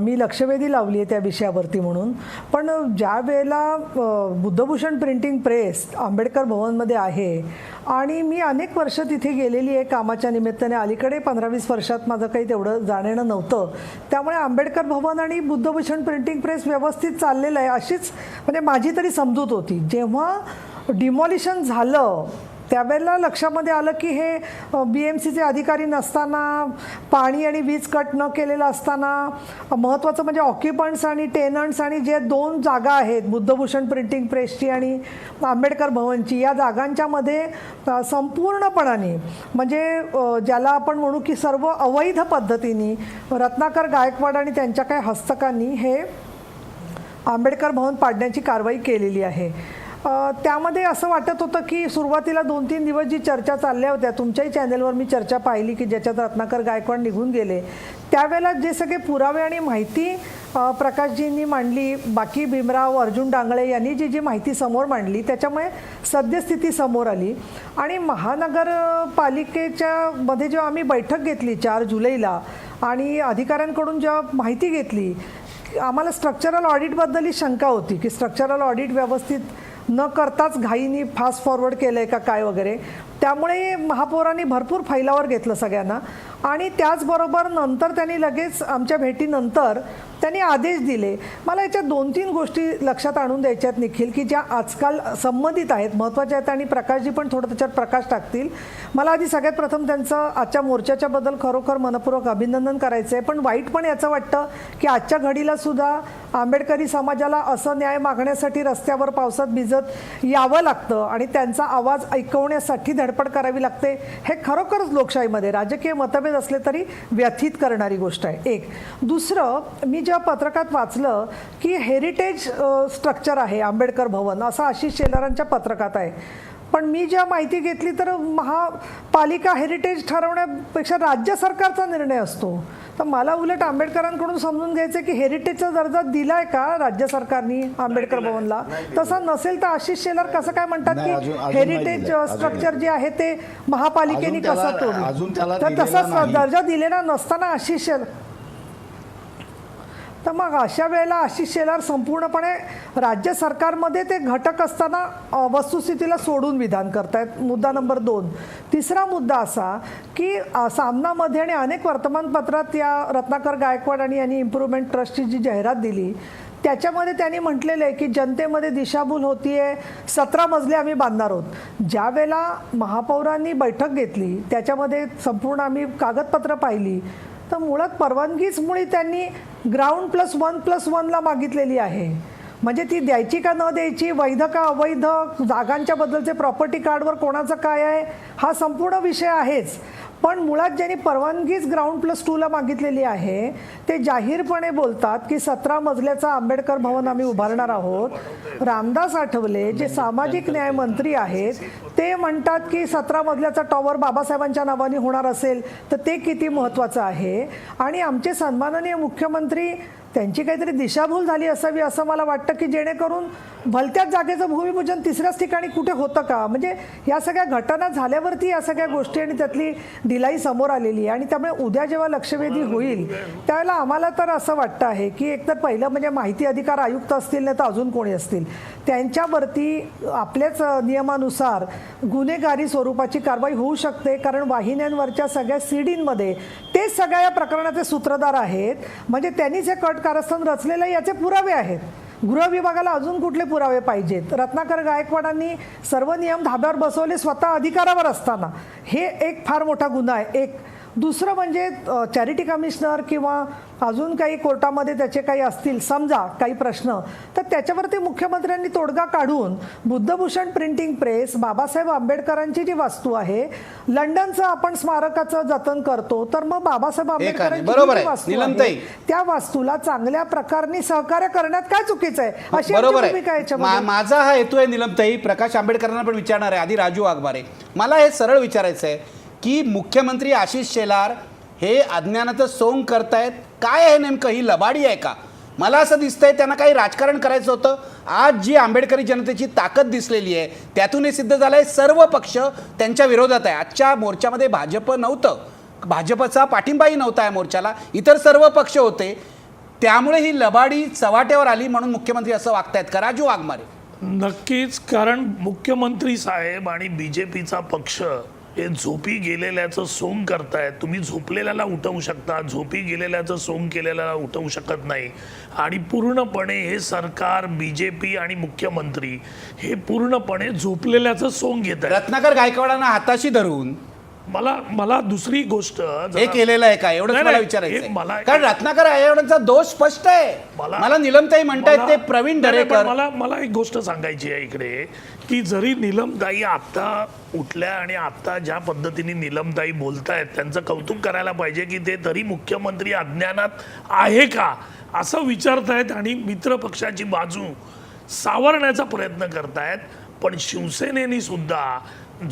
मी लक्षवेधी लावली आहे त्या विषयावरती म्हणून. पण ज्या वेळेला बुद्धभूषण प्रिंटिंग प्रेस आंबेडकर भवनमध्ये आहे आणि मी अनेक वर्ष तिथे गेलेली आहे कामाच्या निमित्ताने, अलीकडे 15-20 वर्षात माझं काही तेवढं जाणं नव्हतं, त्यामुळे आंबेडकर भवन आणि बुद्धभूषण प्रिंटिंग प्रेस व्यवस्थित चाललेलं आहे अशीच म्हणजे माझी तरी समजूत होती. जेव्हा डिमॉलिशन झालं त्यावेळेला लक्षामध्ये आलं की हे BMCचे अधिकारी नसताना, पाणी आणि वीज कट न केलेलं असताना, महत्त्वाचं म्हणजे ऑक्युपंट्स आणि टेनंट्स आणि जे 2 जागा आहेत बुद्धभूषण प्रिंटिंग प्रेसची आणि आंबेडकर भवनची, या जागांच्या मध्ये संपूर्णपणाने म्हणजे ज्याला आपण म्हणू की सर्व अवैध पद्धतीने रत्नाकर गायकवाड आणि त्यांच्या काही हस्तकांनी हे आंबेडकर भवन पाडण्याची कारवाई केलेली आहे. त्यामध्ये असं वाटत होतं की सुरुवातीला 2-3 दिवस जी चर्चा चालल्या होत्या, तुमच्याही चॅनलवर मी चर्चा पाहिली की ज्याच्यात रत्नाकर गायकवाड निघून गेले, त्यावेळेला जे सगळे पुरावे आणि माहिती प्रकाशजींनी मांडली, बाकी भीमराव, अर्जुन डांगळे यांनी जी माहिती समोर मांडली, त्याच्यामुळे सद्यस्थिती समोर आली. आणि महानगरपालिकेच्या मध्ये जेव्हा आम्ही बैठक घेतली 4 जुलैला आणि अधिकाऱ्यांकडून जेव्हा माहिती घेतली, आम्हाला स्ट्रक्चरल ऑडिटबद्दलही शंका होती की स्ट्रक्चरल ऑडिट व्यवस्थित न करताच घाईनी फास्ट फॉरवर्ड केलं आहे का काय वगैरे. त्यामुळे महापौरांनी भरपूर फैलावर घेतलं सगळ्यांना. आणि त्याचबरोबर नंतर त्यांनी लगेच आमच्या भेटीनंतर त्यांनी आदेश दिले. मला याच्या 2-3 गोष्टी लक्षात आणून द्यायच्या आहेत निखिल, की ज्या आजकाल संबंधित आहेत, महत्त्वाच्या आहेत आणि प्रकाशजी पण थोडं त्याच्यात प्रकाश टाकतील. मला आधी सगळ्यात प्रथम त्यांचं आजच्या मोर्चाच्याबद्दल खरोखर मनपूर्वक अभिनंदन करायचं आहे. पण वाईट पण याचं वाटतं की आजच्या घडीला सुद्धा आंबेडकरी समाजाला असं न्याय मागण्यासाठी रस्त्यावर पावसात भिजत यावं लागतं आणि त्यांचा आवाज ऐकवण्यासाठी धडपड करावी लागते. हे खरोखरच लोकशाहीमध्ये राजकीय मतभेद असले तरी व्यथित करणारी गोष्ट आहे. एक. दुसरं, मी जेव्हा पत्रकात वाचलं की हेरिटेज स्ट्रक्चर आहे आंबेडकर भवन, असं आशिष शेलारांच्या पत्रकात आहे. पण मी जेव्हा माहिती घेतली तर महापालिका हेरिटेज ठरवण्यापेक्षा राज्य सरकारचा निर्णय असतो. तर मला उलट आंबेडकरांकडून समजून घ्यायचं की हेरिटेजचा दर्जा दिलाय का राज्य सरकारनी आंबेडकर भवनला. तसा नसेल तर आशिष शेलार कसं काय म्हणतात की हेरिटेज स्ट्रक्चर जे आहे ते महापालिकेने कसं तोडलं, तर तसा दर्जा दिलेला नसताना आशिष शेलार, तर मग अशा वेळेला आशिष शेलार संपूर्णपणे राज्य सरकारमध्ये ते घटक असताना वस्तुस्थितीला सोडून विधान करतायत. मुद्दा नंबर 2. तिसरा मुद्दा असा की सामनामध्ये आणि अनेक वर्तमानपत्रात या रत्नाकर गायकवाड आणि यांनी इम्प्रूव्हमेंट ट्रस्टची जी जाहिरात दिली त्याच्यामध्ये त्यांनी म्हटलेलं आहे की जनतेमध्ये दिशाभूल होतीये, 17 मजले आम्ही बांधणार आहोत. ज्या वेळेला महापौरांनी बैठक घेतली त्याच्यामध्ये संपूर्ण आम्ही कागदपत्र पाहिली तर मुळात परवानगीच मुळे त्यांनी ग्राउंड +1+1ला मागितलेली आहे. म्हणजे ती द्यायची का न द्यायची, वैध का अवैध, जागांच्या बद्दलचे प्रॉपर्टी कार्डवर कोणाचं काय आहे हा संपूर्ण विषय आहेच. पण मुळात ज्यांनी परवानगीच ग्राउंड+2ला मागितलेली आहे ते जाहीरपणे बोलतात की 17 मजल्याचा आंबेडकर भवन आम्ही उभारणार आहोत. रामदास आठवले जे सामाजिक न्याय मंत्री आहेत ते म्हणतात की 17 मजल्याचा टॉवर बाबासाहेबांच्या नावाने होणार असेल तर ते किती महत्त्वाचं आहे. आणि आमचे सन्माननीय मुख्यमंत्री त्यांची काहीतरी दिशाभूल झाली असावी असं मला वाटतं की जेणेकरून भलत्याच जागेचं भूमिपूजन 3ऱ्याच ठिकाणी कुठे होतं का. म्हणजे या सगळ्या घटना झाल्यावरती या सगळ्या गोष्टी आणि त्यातली ढिलाई समोर आलेली आहे. आणि त्यामुळे उद्या जेव्हा लक्षवेधी होईल त्यावेळेला आम्हाला तर असं वाटतं आहे की एकतर पहिलं म्हणजे माहिती अधिकार आयुक्त असतील नाही तर अजून कोणी असतील त्यांच्यावरती आपल्याच नियमानुसार गुन्हेगारी स्वरूपाची कारवाई होऊ शकते. कारण वाहिन्यांवरच्या सगळ्या सीडींमध्ये तेच सगळ्या या प्रकरणाचे सूत्रधार आहेत. म्हणजे त्यांनीच हे कट कारस्थान रचलेलं याचे पुरावे आहेत. गृह विभागाला अजून कुठले पुरावे पाहिजेत. रत्नाकर गायकवाडांनी सर्व नियम धाब्यावर बसवले स्वतः अधिकारावर असताना, हे एक फार मोठा गुन्हा आहे. एक. दुसरं म्हणजे चॅरिटी कमिशनर किंवा अजून काही कोर्टामध्ये त्याचे काही असतील समजा काही प्रश्न तर त्याच्यावरती मुख्यमंत्र्यांनी तोडगा काढून बुद्धभूषण प्रिंटिंग प्रेस, बाबासाहेब आंबेडकरांची जी वास्तू आहे, लंडनचं आपण स्मारकाचं जतन करतो तर मग बाबासाहेब आंबेडकरांची वास्तू आहे त्या वास्तूला चांगल्या प्रकारे सहकार्य करण्यात काय चुकीचं आहे अशी भूमिका याच्यामध्ये. माझा हा हेतू आहे निलमताई, प्रकाश आंबेडकरांना पण विचारणार आहे, आधी राजू वाघमारे. मला हे सरळ विचारायचं आहे की मुख्यमंत्री आशिष शेलार हे अज्ञानाचं सोंग करतायत काय आहे नेमकं, ही लबाडी आहे का. मला असं दिसतंय त्यांना काही राजकारण करायचं होतं. आज जी आंबेडकरी जनतेची ताकद दिसलेली आहे त्यातून हे सिद्ध झालंय सर्व पक्ष त्यांच्या विरोधात आहे. आजच्या मोर्चामध्ये भाजप नव्हतं, भाजपचा पाठिंबाही नव्हता या मोर्चाला, इतर सर्व पक्ष होते, त्यामुळे ही लबाडी चव्हाट्यावर आली म्हणून मुख्यमंत्री असं वागतायत का? राजू वाघमारे. नक्कीच, कारण मुख्यमंत्री साहेब आणि बीजेपीचा पक्ष हे झोपी गेलेल्याचं सोंग करतायत. तुम्ही झोपलेल्याला उठवू शकता, झोपी गेलेल्याचं सोंग केलेल्याला उठवू शकत नाही. आणि पूर्णपणे हे सरकार, बीजेपी आणि मुख्यमंत्री हे पूर्णपणे झोपलेल्याचं सोंग घेत आहेत. रत्नाकर गायकवाडांना हाताशी धरून मला दुसरी गोष्ट हे केलेलं आहे का एवढंच नाही, मला नाही, विचारायचं एक आहे. मला- कारण रत्नाकर गायकवाडांचा दोष स्पष्ट आहे. मला निलमताई म्हणतायत ते प्रवीण नाही, पण दरेकर. मला एक गोष्ट सांगायची आहे इकडे, की जरी निलमताई आत्ता उठल्या आणि आत्ता ज्या पद्धतीने निलमताई बोलतायत त्यांचं कौतुक करायला पाहिजे, की ते तरी मुख्यमंत्री अज्ञानात आहे का असं विचारतायत आणि मित्र पक्षाची बाजू सावरण्याचा प्रयत्न करतायत. पण शिवसेनेनी सुद्धा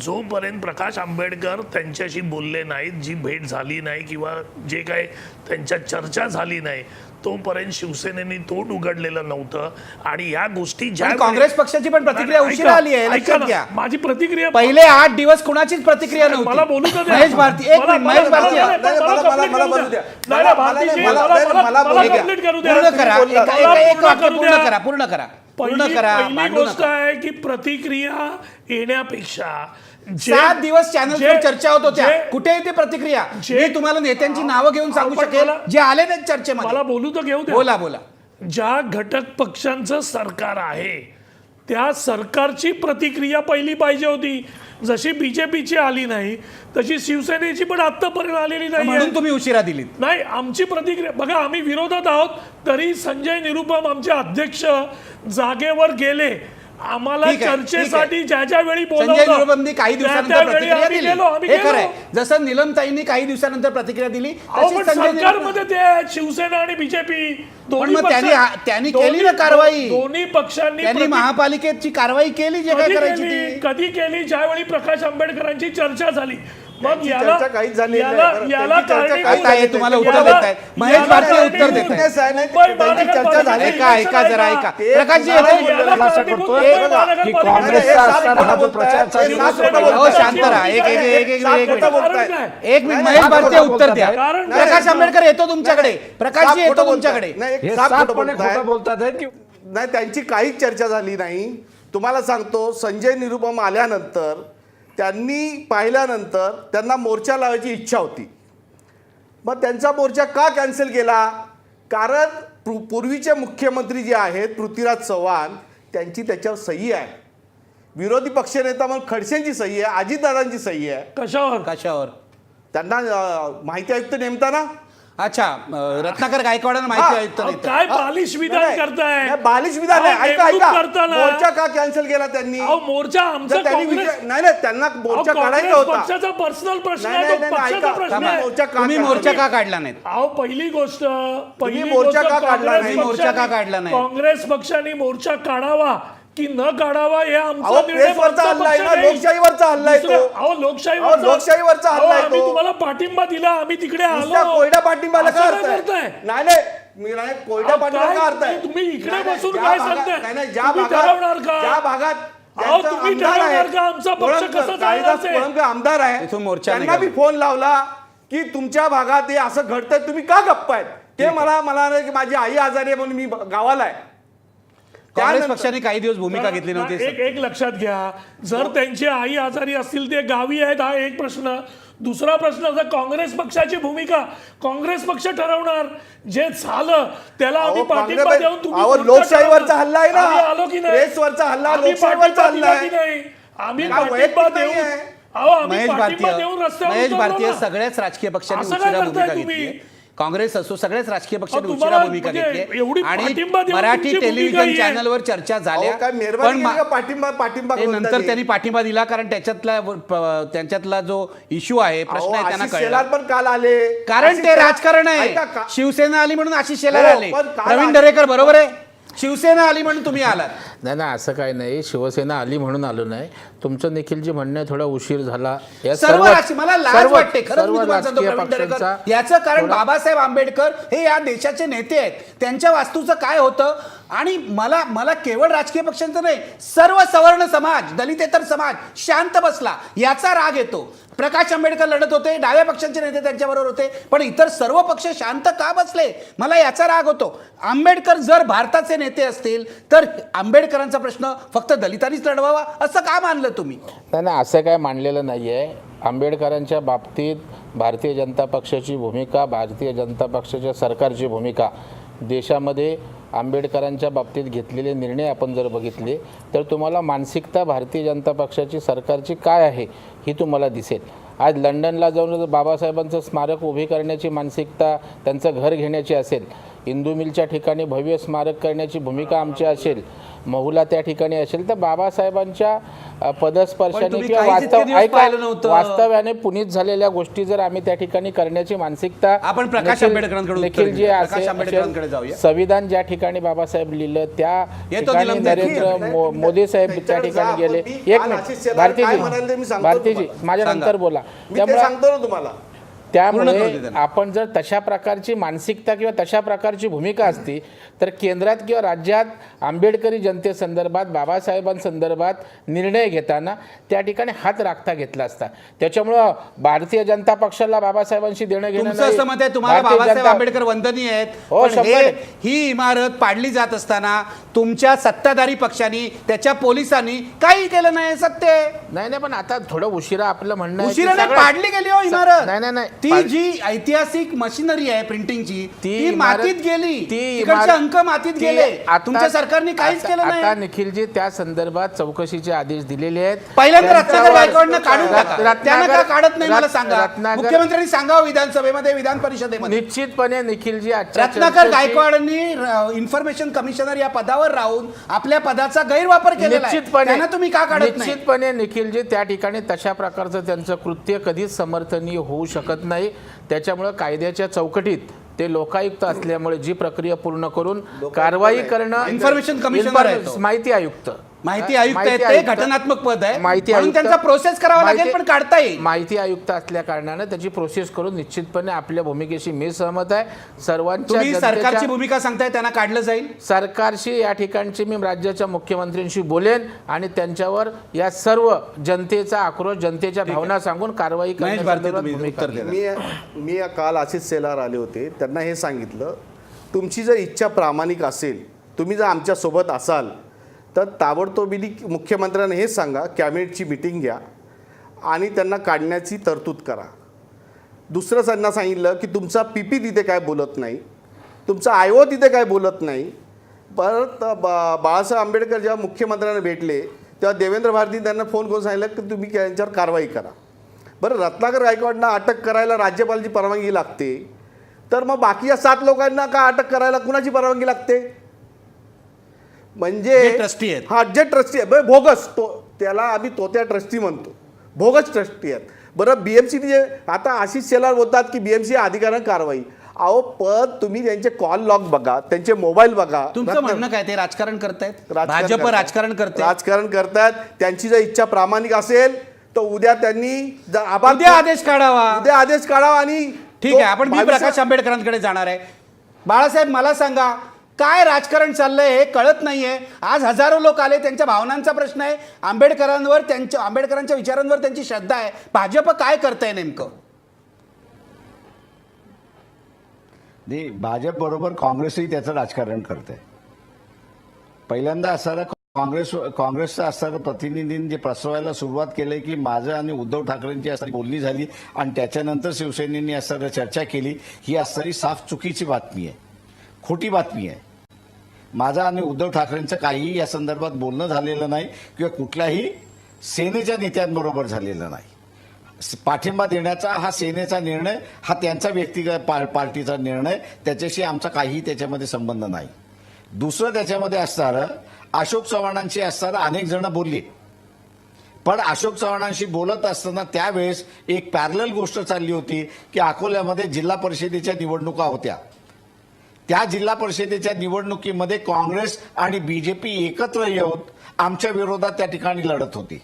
जोपर्यंत प्रकाश आंबेडकर त्यांच्याशी बोलले नाहीत, जी भेट झाली नाही किंवा जे काय त्यांच्या चर्चा झाली नाही, तोपर्यंत शिवसेनेनी तोंड उघडलेलं नव्हतं. आणि या गोष्टी ज्या पण काँग्रेस पक्षाची पण प्रतिक्रिया उशिरा आली आहे, लक्षात घ्या. माझी प्रतिक्रिया पहिले 8 दिवस कुणाचीच प्रतिक्रिया नव्हती. मला बोलू का द्या. महेश भारती, एक मिनिट, महेश भारती मला बोलू द्या. नाही, भारतीजी, मला कंप्लीट करू द्या. पूर्ण करा, एक वाक्य पूर्ण करा, पूर्ण करा. पहिली गोष्ट आहे की प्रतिक्रिया येण्यापेक्षा 7 दिवस चॅनलवर चर्चा होत होत्या, कुठे आहे ती प्रतिक्रिया? जे- मी तुम्हाला नेत्यांची नावं घेऊन सांगू आपण शकेल मला- जे आले नाहीत चर्चेमध्ये. मला बोलू तर घेऊ द्या. बोला बोला. ज्या घटक पक्षांचं सरकार आहे त्या सरकारची प्रतिक्रिया पहिली पाहिजे होती. जशी बीजेपीची आली नाही तशी शिवसेनेची पण आतापर्यंत आलेली नाही. म्हणून तुम्ही उशिरा दिलीत. नाही, आमची प्रतिक्रिया बघा, आम्ही विरोधात आहोत तरी संजय निरुपम आमचे अध्यक्ष जागेवर गेले. आम्हाला ठीक आहे, चर्चेसाठी ठीक ज्या वेळी संजय निरुपमनी काही दिवसानंतर प्रतिक्रिया दिली, आम्ही हे गेलो. खरंय. जसं निलमताईंनी काही दिवसानंतर प्रतिक्रिया दिली अहो, तशी पण संजय निरुपम. सरकारमध्ये ते आहेत, शिवसेना आणि बीजेपी दोन्ही मग पक्ष- त्यांनी केली ना कारवाई. दोन्ही पक्षांनी त्यांनी महापालिकेची कारवाई केली जे काय करायची ती. कधी केली? ज्यावेळी प्रकाश आंबेडकरांची चर्चा झाली. मग त्यांची याला चर्चा काहीच झाली नाही. याला बरं, याला त्यांची चर्चा कारणीभूत- काहीच आता हे तुम्हाला उत्तर याला- देत आहेत. महेश याला भारती उत्तर कारणीभूत- देत आहेत. Witness आहे ना, मुंबई त्यांची चर्चा झाली. ऐका जरा ऐका. ते प्रकाशजी मला येतो. बोलायला याला असं कारणीभूत करतोय मुंबई की महानगरपालिका- काँग्रेसचा सात असताना खोटं हा जो बोलताय, प्रचार चालू ते आहे, सात खोटं हो बोलताय. शांत राहा. एक सात मिनिट खोटं बोलताय. एक मिनिट नाही, महेश सात भारती खोटं उत्तर द्या. कारण- प्रकाश आंबेडकर येतो तुमच्याकडे. प्रकाशजी सात येतो खोटं तुमच्याकडे. बोलताय. नाही, हे एक सात खोटं सातपणे बोलताय. खोटं बोलतात आहेत की नाही, त्यांची काहीच चर्चा झाली नाही. तुम्हाला सांगतो, संजय निरुपम आल्यानंतर त्यांनी पाहिल्यानंतर त्यांना मोर्चा लावायची इच्छा होती. मग त्यांचा मोर्चा का कॅन्सल केला? कारण पूर्वीचे मुख्यमंत्री जे आहेत पृथ्वीराज चव्हाण, त्यांची त्याच्यावर सही आहे. विरोधी पक्षनेता म्हणून खडसेंची सही आहे, अजितदादांची सही आहे. कशावर? त्यांना माहिती आयुक्त नेमताना अच्छा, रत्नाकर गायकवाडांना माहिती आयुक्त अहो, नेते. काय बालिश विधान करताय? नाही, बालिश विधान नाही. अहो, ऐका नेमणूक ऐका, करताना- मोर्चा का कॅन्सल केला त्यांनी? अहो, मोर्चा आमचा जर त्यांनी काँग्रेस- नाही नाही, त्यांना मोर्चा अहो, काढायचा काँग्रेस होता. पक्षाचा पर्सनल प्रश्न नाही, आहे, नाही, तो नाही, पक्षाचा ऐका. प्रश्न थांबा. आहे. मोर्चा का तुम्ही काढला? मोर्चा का काढला नाहीत? अहो, पहिली गोष्ट मोर्चा का काढला नाही? मोर्चा का काढला नाही? काँग्रेस पक्षाने मोर्चा काढावा की न काढावा हे आमचा अहो, निर्णय प्रेसवरचा आमचा हल्ला आहे पक्ष ना, नाही. लोकशाहीवरचा हल्ला आहे तो. दुसरं- अहो, लोकशाहीवरचा अहो, हल्ला आहे आम्ही तो. तुम्हाला पाठिंबा दिला, आम्ही तिकडे नुसत्या आलो. कोयडा पाठिंबाला असं का काय अर्थ आहे? करताय? नाही नाही, मी नाही कोयडा अहो, पाठिंबा काय का अर्थ आहे? तुम्ही इकडे नाही, नाही, बसून ज्या काय भागात- सांगताय? नाही नाही, ज्या तुम्ही भागात ठरवणार का? ज्या भागात अहो, ज्यांचा तुम्ही आमदार ठरवणार आहे, का आमचा पक्ष कोळंबकर, कसा कालिदास चालवायचा आहे? कोळंबकर आमदार आहे, इथून मोर्चा त्यांना निघाला. मी फोन लावला की तुमच्या भागात हे असं घडतंय, तुम्ही का गप्प आहेत? ते मला म्हणाले की माझी आई आजारी आहे म्हणून मी गावाला आहे. काँग्रेस त्यानंतर- पक्षाने काही दिवस भूमिका घेतली नव्हती. एक लक्षात घ्या, जर त्यांची आई आजारी असतील ते गावी आहेत, हा एक प्रश्न. दुसरा प्रश्न, जर काँग्रेस पक्षाची भूमिका काँग्रेस पक्ष ठरवणार, जे झालं त्याला आम्ही अहो, पाठिंबा काँग्रेस- देऊन तुम्ही अहो, कोणतं लोकशाहीवरचा ठरवलं? हल्ला आहे ना. आम्ही आलो की नाही? प्रेसवरचा हल्ला, आम्ही लोकशाहीवरचा पाठिंबा हल्ला दिला की आहे. नाही? आम्ही काय पाठिंबा वैयक्तिक देऊन नाहीये. अहो, आम्ही महेश पाठिंबा भारतीय देऊन रस्त्यावर महेश उतरलो भारतीय ना. सगळ्याच राजकीय पक्षांनी असं काय उशिरा करताय भूमिका तुम्ही? घेतली. काँग्रेस असो, सगळ्याच राजकीय पक्षांनी अहो, उशिरा तुम्हाला भूमिका म्हणजे घेतली एवढी आणि पाठिंबा देऊन मराठी तुमची भूमिका टेलिव्हिजन ही आहे. चॅनलवर चर्चा झाल्या. अहो, काय मेहरबानी पण केली का पाठिंबा हे करून नंतर त्यांनी? त्यांनी पाठिंबा दिला कारण त्यांच्यातला जो इश्यू आहे, प्रश्न आहे, त्यांना आशिष कळला. शेलार पण काल आले. कारण आशिष ते शेलार- राजकारण ऐका आहे. का- शिवसेना आली म्हणून आशिष शेलार हो, आले. पण काल प्रवीण आशिष- दरेकर बरोबर आहे. शिवसेना आली म्हणून तुम्ही आलात. नाही नाही, असं काही नाही. शिवसेना आली म्हणून आलो नाही. तुमचं निखिलजी म्हणणं आहे, थोडा उशीर झाला. या सर्व राजकीय मला लाज वाटते खरंच मी तुम्हाला सांगतो, राजकीय प्रवीण दरेकर. पक्षांचा याचं कारण बाबासाहेब आंबेडकर हे या देशाचे नेते आहेत. त्यांच्या वास्तूचं काय होतं आणि मला केवळ राजकीय पक्षांचं नाही, सर्व सवर्ण समाज, दलितेतर समाज शांत बसला याचा राग येतो. प्रकाश आंबेडकर लढत होते, डाव्या पक्षांचे नेते त्यांच्याबरोबर होते, पण इतर सर्व पक्ष शांत का बसले, मला याचा राग होतो. आंबेडकर जर भारताचे नेते असतील तर आंबेडकरांचा प्रश्न फक्त दलितांनीच लढवावा असं का मानलं तुम्ही? नाही, असं काय मानलेलं नाही आहे. आंबेडकरांच्या बाबतीत भारतीय जनता पक्षाची भूमिका, भारतीय जनता पक्षाच्या सरकारची भूमिका, देशामध्ये आंबेडकरांच्या बाबतीत घेतलेले निर्णय आपण जर बघितले तर तुम्हाला मानसिकता भारतीय जनता पक्षाची सरकारची काय आहे ही तुम्हाला दिसेल. आज लंडनला जाऊन जर बाबासाहेबांचं स्मारक उभे करण्याची मानसिकता, त्यांचं घर घेण्याची असेल, इंदू मिलच्या ठिकाणी भव्य स्मारक करण्याची भूमिका आमची असेल, महूला त्या ठिकाणी असेल, तर बाबासाहेबांच्या पदस्पर्शाने तुम्ही किंवा काहीच इतके दिवस पाहिलं नव्हतं. वास्तव्याने पुनीत झालेल्या गोष्टी जर आम्ही त्या ठिकाणी करण्याची मानसिकता आपण प्रकाश आंबेडकरांकडे निखिल जे प्रकाश आंबेडकरांकडे जाऊया. संविधान ज्या ठिकाणी बाबासाहेब लिहिलं त्या येतो ठिकाणी निलंबन. नरेंद्र मोदी साहेब त्या ठिकाणी गेले. एक मिनिट भारतीजी माझ्या नंतर बोला. त्यामुळे सांगतो ना तुम्हाला, पूर्ण करू दे त्यामुळे त्यांना. आपण जर तशा प्रकारची मानसिकता किंवा तशा प्रकारची भूमिका असती तर केंद्रात किंवा राज्यात आंबेडकरी जनतेसंदर्भात, बाबासाहेबांसंदर्भात निर्णय घेताना त्या ठिकाणी हात राखता घेतला असता. त्याच्यामुळं भारतीय जनता पक्षाला बाबासाहेबांशी देणं घेणं तुमचं असं मत आहे तुम्हाला भारतीय बाबासाहेब जनता- आंबेडकर वंदनीय आहेत, हो, पण 100%. ही इमारत पाडली जात असताना तुमच्या सत्ताधारी पक्षांनी, त्याच्या पोलिसांनी काही केलं नाही, सत्य आहे. नाही, पण आता थोडं उशिरा आपलं म्हणणं आहे की उशिराने सगळं- पाडली गेली हो इमारत. नाही. ती जी ऐतिहासिक मशिनरी आहे प्रिंटिंगची ती इमारत- मातीत गेली, ती तिकडचे इमारत- अंक मातीत ती गेले. आता- तुमच्या सरकारने काहीच केलं आता नाही. निखिलजी त्या संदर्भात चौकशीचे आदेश दिलेले आहेत. पहिल्यांदा त्यांच्यावर- रत्नाकर गायकवाडनं काढून टाका. रत्नाकर- त्यांना का काढत नाही मला सांगा. रत्नाकर- मुख्यमंत्र्यांनी सांगावं विधानसभेमध्ये, विधान परिषदेमध्ये. निश्चितपणे निखिलजी आजच्या रत्नाकर चर्चेची- गायकवाडांनी इन्फॉर्मेशन कमिशनर या पदावर राहून आपल्या पदाचा गैरवापर केलेला आहे. त्यांना तुम्ही का काढत नाही? निश्चितपणे निखिलजी त्या ठिकाणी तशा प्रकारचं त्यांचं कृत्य कधीच समर्थनीय होऊ शकत नाही. त्याच्यामुळे कायद्याच्या चौकटीत ते लोकायुक्त असल्यामुळे जी प्रक्रिया पूर्ण करून कारवाई करणं, इन्फॉर्मेशन कमिशनर आहे तो. माहिती आयुक्त माहिती आयुक्त आहे, ते घटनात्मक पद आहे, माहिती म्हणून आयुक्त- त्यांचा प्रोसेस करावा लागेल, माहिती- पण काढता येईल. माहिती आयुक्त असल्या कारणानं त्याची प्रोसेस करून निश्चितपणे आपल्या भूमिकेशी मी सहमत आहे. सर्वांच्या तुम्ही सरकारची जनतेच्या- भूमिका सांगताय, त्यांना काढलं जाईल. सरकारशी या ठिकाणची मी राज्याच्या मुख्यमंत्र्यांशी बोलेन आणि त्यांच्यावर या सर्व जनतेचा आक्रोश, जनतेच्या भावना सांगून कारवाई महेश भारती, करण्यासंदर्भात तुम्ही भूमिका उत्तर द्या. मी काल आशिष शेलार आले होते, त्यांना हे सांगितलं, तुमची जर इच्छा प्रामाणिक असेल, तुम्ही जर आमच्यासोबत असाल तर ताबडतोबीने मुख्यमंत्र्यांना हे सांगा, कॅबिनेटची मिटिंग घ्या आणि त्यांना काढण्याची तरतूद करा. दुसरं त्यांना सांगितलं की तुमचा पीपी तिथे काय बोलत नाही, तुमचा आयो तिथे काय बोलत नाही. परत बाळासाहेब आंबेडकर जेव्हा मुख्यमंत्र्यांना भेटले तेव्हा देवेंद्र भारती त्यांना फोन करून सांगितलं की तुम्ही त्यांच्यावर कारवाई करा. बरं, रत्नाकर गायकवाडना अटक करायला राज्यपालाची परवानगी लागते, तर मग बाकीच्या 7 लोकांना का अटक करायला कुणाची परवानगी लागते? म्हणजे जे ट्रस्टी आहेत. हा, जे ट्रस्टी आहे भोगस, त्याला आम्ही तोत्या ट्रस्टी म्हणतो, भोगस ट्रस्टी आहेत. बरं, BMC जे आता आशिष शेलार बोलतात की BMC अधिकाऱ्यांना कारवाई. अहो, पण तुम्ही त्यांचे कॉल लॉग बघा, त्यांचे मोबाईल बघा. तुमचं म्हणणं काय, ते राजकारण करतायत, राजकारण भाजप करतायत. राजकारण करते. राजकारण करतात. त्यांची जर इच्छा प्रामाणिक असेल तर उद्या त्यांनी उद्या आदेश काढावा. उद्या आदेश काढावा. आणि ठीक आहे, आपण मी प्रकाश आंबेडकरांकडे जाणार आहे. बाळासाहेब, मला सांगा, काय राजकारण चाललंय हे कळत नाहीये. आज हजारो लोक आले, त्यांच्या भावनांचा प्रश्न आहे, आंबेडकरांच्या विचारांवर त्यांची श्रद्धा आहे. भाजप काय करतंय नेमकं? नाही, भाजप बरोबर काँग्रेसही त्याचं राजकारण करते. पहिल्यांदा असणारा काँग्रेसचं असणारं प्रतिनिधींनी जे पसरवायला सुरुवात केली की माझं आणि उद्धव ठाकरेंची असणारी बोलणी झाली आणि त्याच्यानंतर शिवसेनेने असणारी चर्चा केली, ही असणारी साफ चुकीची बातमी आहे, खोटी बातमी आहे. माझं आणि उद्धव ठाकरेंचं काहीही या संदर्भात बोलणं झालेलं नाही किंवा कुठल्याही सेनेच्या नेत्यांबरोबर झालेलं नाही. पाठिंबा देण्याचा हा सेनेचा निर्णय, हा त्यांचा व्यक्तिगत पार्टीचा निर्णय, त्याच्याशी आमचा काहीही त्याच्यामध्ये संबंध नाही. दुसरं त्याच्यामध्ये असणारं, अशोक चव्हाणांशी असणारं अनेक जण बोलले, पण अशोक चव्हाणांशी बोलत असताना त्यावेळेस एक पॅरलल गोष्ट चालली होती की अकोल्यामध्ये जिल्हा परिषदेच्या निवडणुका होत्या. त्या जिल्हा परिषदेच्या निवडणुकीमध्ये काँग्रेस आणि BJP एकत्र येऊन आमच्या विरोधात त्या ठिकाणी लढत होती.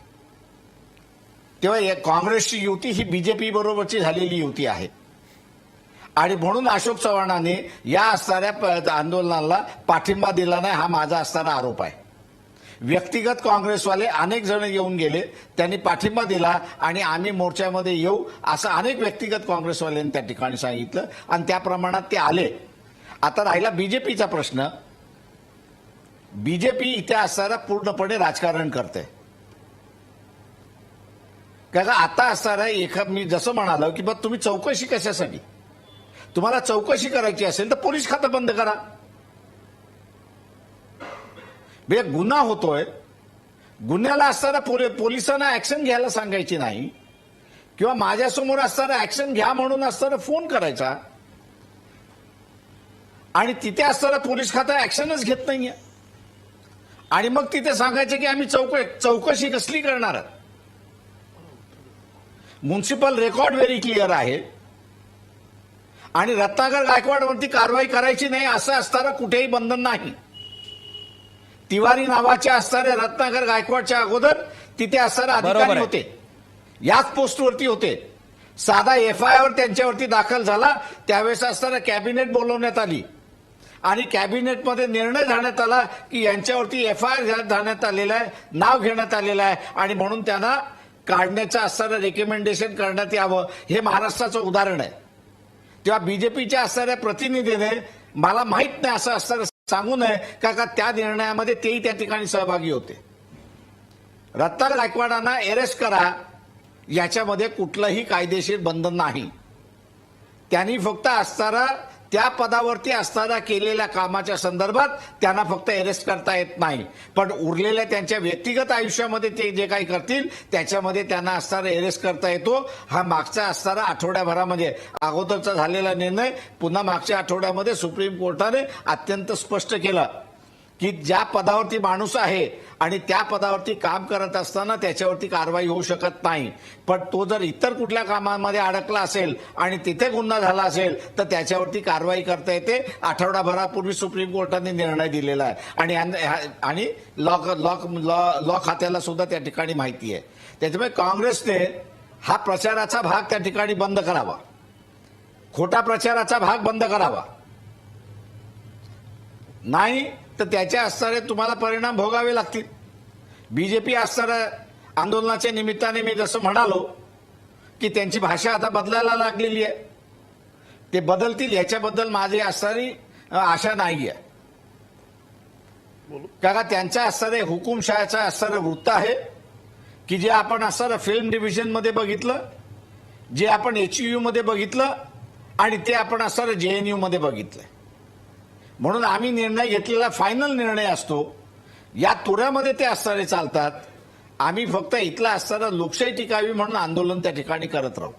तेव्हा काँग्रेसची युती ही BJP बरोबरची झालेली युती आहे आणि म्हणून अशोक चव्हाणांनी या असणाऱ्या आंदोलनाला पाठिंबा दिला नाही, हा माझा असणारा आरोप आहे. व्यक्तिगत काँग्रेसवाले अनेक जण येऊन गेले, त्यांनी पाठिंबा दिला आणि आम्ही मोर्चामध्ये येऊ असं अनेक व्यक्तिगत काँग्रेसवाल्यांनी त्या ठिकाणी सांगितलं आणि त्या प्रमाणात ते आले. आता राहिला बीजेपीचा प्रश्न. बीजेपी इथे असणारा पूर्णपणे राजकारण करते. कारण आता असणारा मी जसं म्हणालो की तुम्ही चौकशी कशासाठी, तुम्हाला चौकशी करायची असेल तर पोलीस खातं बंद करा. गुन्हा होतोय, गुन्ह्याला असताना पोलिसांना ऍक्शन घ्यायला सांगायची नाही किंवा माझ्यासमोर असताना ऍक्शन घ्या म्हणून असताना फोन करायचा आणि तिथे असताना पोलीस खातं ऍक्शनच घेत नाहीये आणि मग तिथे सांगायचं की आम्ही चौकशी कसली करणार आहात. म्युन्सिपल रेकॉर्ड व्हेरी क्लिअर आहे आणि रत्नाकर गायकवाडवरती कारवाई करायची नाही असं असताना कुठेही बंधन नाही. तिवारी नावाचे असणारे रत्नाकर गायकवाडच्या अगोदर तिथे असणारे अधिकारी होते, याच पोस्टवरती होते. साधा FIR त्यांच्यावरती दाखल झाला त्यावेळेस असताना कॅबिनेट बोलवण्यात आली आणि कॅबिनेटमध्ये निर्णय घेण्यात आला की यांच्यावरती FIR झाण्यात आलेला आहे, नाव घेण्यात आलेलं आहे आणि म्हणून त्यांना काढण्याचं असणारं रेकमेंडेशन करण्यात यावं. हे महाराष्ट्राचं उदाहरण आहे. तेव्हा बीजेपीच्या असणाऱ्या प्रतिनिधीने मला माहित नाही असं असणारं सांगू नये का त्या निर्णयामध्ये तेही त्या ठिकाणी सहभागी होते. रत्नाकर गायकवाडांना अरेस्ट करा याच्यामध्ये कुठलंही कायदेशीर बंधन नाही. त्यांनी फक्त असणारा त्या पदावरती असताना केलेल्या कामाच्या संदर्भात त्यांना फक्त अरेस्ट करता येत नाही, पण उरलेल्या त्यांच्या व्यक्तिगत आयुष्यामध्ये ते जे काही करतील त्याच्यामध्ये त्यांना असणारा अरेस्ट करता येतो. हा मागचा असणारा आठवड्याभरामध्ये अगोदरचा झालेला निर्णय पुन्हा मागच्या आठवड्यामध्ये सुप्रीम कोर्टाने अत्यंत स्पष्ट केलं की ज्या पदावरती माणूस आहे आणि त्या पदावरती काम करत असताना त्याच्यावरती कारवाई होऊ शकत नाही, पण तो जर इतर कुठल्या कामामध्ये अडकला असेल आणि तिथे गुन्हा झाला असेल तर त्याच्यावरती कारवाई करता येते. आठवडाभरापूर्वी सुप्रीम कोर्टाने निर्णय दिलेला आहे आणि लॉ खात्याला सुद्धा त्या ठिकाणी माहिती आहे. त्याच्यामुळे काँग्रेसने हा प्रचाराचा भाग त्या ठिकाणी बंद करावा, खोटा प्रचाराचा भाग बंद करावा. नाही तर त्याच्या असणारे तुम्हाला परिणाम भोगावे लागतील. बीजेपी असणाऱ्या आंदोलनाच्या निमित्ताने मी जसं म्हणालो की त्यांची भाषा आता बदलायला लागलेली आहे, ते बदलतील याच्याबद्दल माझी असणारी आशा नाही आहे. कारण त्यांच्या असणारे हुकुमशाहीचं असणारं वृत्त आहे की जे आपण असणारं फिल्म डिव्हिजनमध्ये बघितलं, जे आपण HUU मध्ये बघितलं आणि ते आपण असणारं JNU मध्ये बघितलं. म्हणून आम्ही निर्णय घेतलेला फायनल निर्णय असतो, या तुऱ्यामध्ये ते असणारे चालतात. आम्ही फक्त इथला असणारा लोकशाही टिकावी म्हणून आंदोलन त्या ठिकाणी करत राहू.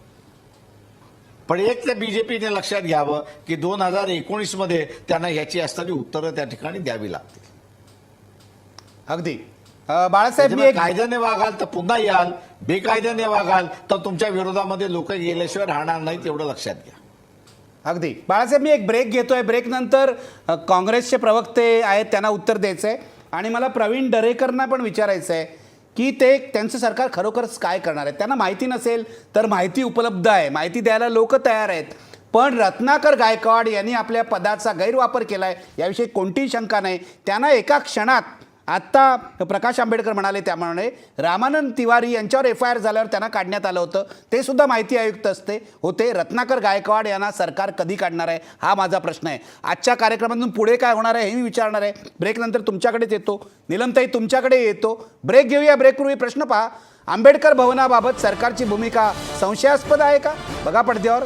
पण एक तर बीजेपीने लक्षात घ्यावं की 2019 मध्ये त्यांना याची असणारी उत्तरं त्या ठिकाणी द्यावी लागतील. अगदी बाळासाहेब, मी एक कायद्याने वागाल तर पुन्हा याल, बेकायद्याने वागाल तर तुमच्या विरोधामध्ये लोक गेल्याशिवाय राहणार नाहीत, एवढं लक्षात घ्या. अगदी बाळासाहेब, मी एक ब्रेक घेतोय. ब्रेक नंतर काँग्रेसचे प्रवक्ते आहेत त्यांना उत्तर द्यायचं आहे आणि मला प्रवीण दरेकरांना पण विचारायचं आहे की ते त्यांचं सरकार खरोखरच काय करणार आहे. त्यांना माहिती नसेल तर माहिती उपलब्ध आहे, माहिती द्यायला लोक तयार आहेत, पण रत्नाकर गायकवाड यांनी आपल्या पदाचा गैरवापर केला आहे याविषयी कोणतीही शंका नाही. त्यांना एका क्षणात आत्ता प्रकाश आंबेडकर म्हणाले त्यामुळे रामानंद तिवारी यांच्यावर FIR झाल्यावर त्यांना काढण्यात आलं होतं, ते सुद्धा माहिती आयुक्त होते. रत्नाकर गायकवाड यांना सरकार कधी काढणार आहे हा माझा प्रश्न आहे. आजच्या कार्यक्रमातून पुढे काय होणार आहे हे मी विचारणार आहे. ब्रेकनंतर तुमच्याकडेच येतो. नीलमताई तुमच्याकडे येतो. ब्रेक घेऊया. ब्रेकपूर्वी प्रश्न पहा, आंबेडकर भवनाबाबत सरकारची भूमिका संशयास्पद आहे का? बघा पडद्यावर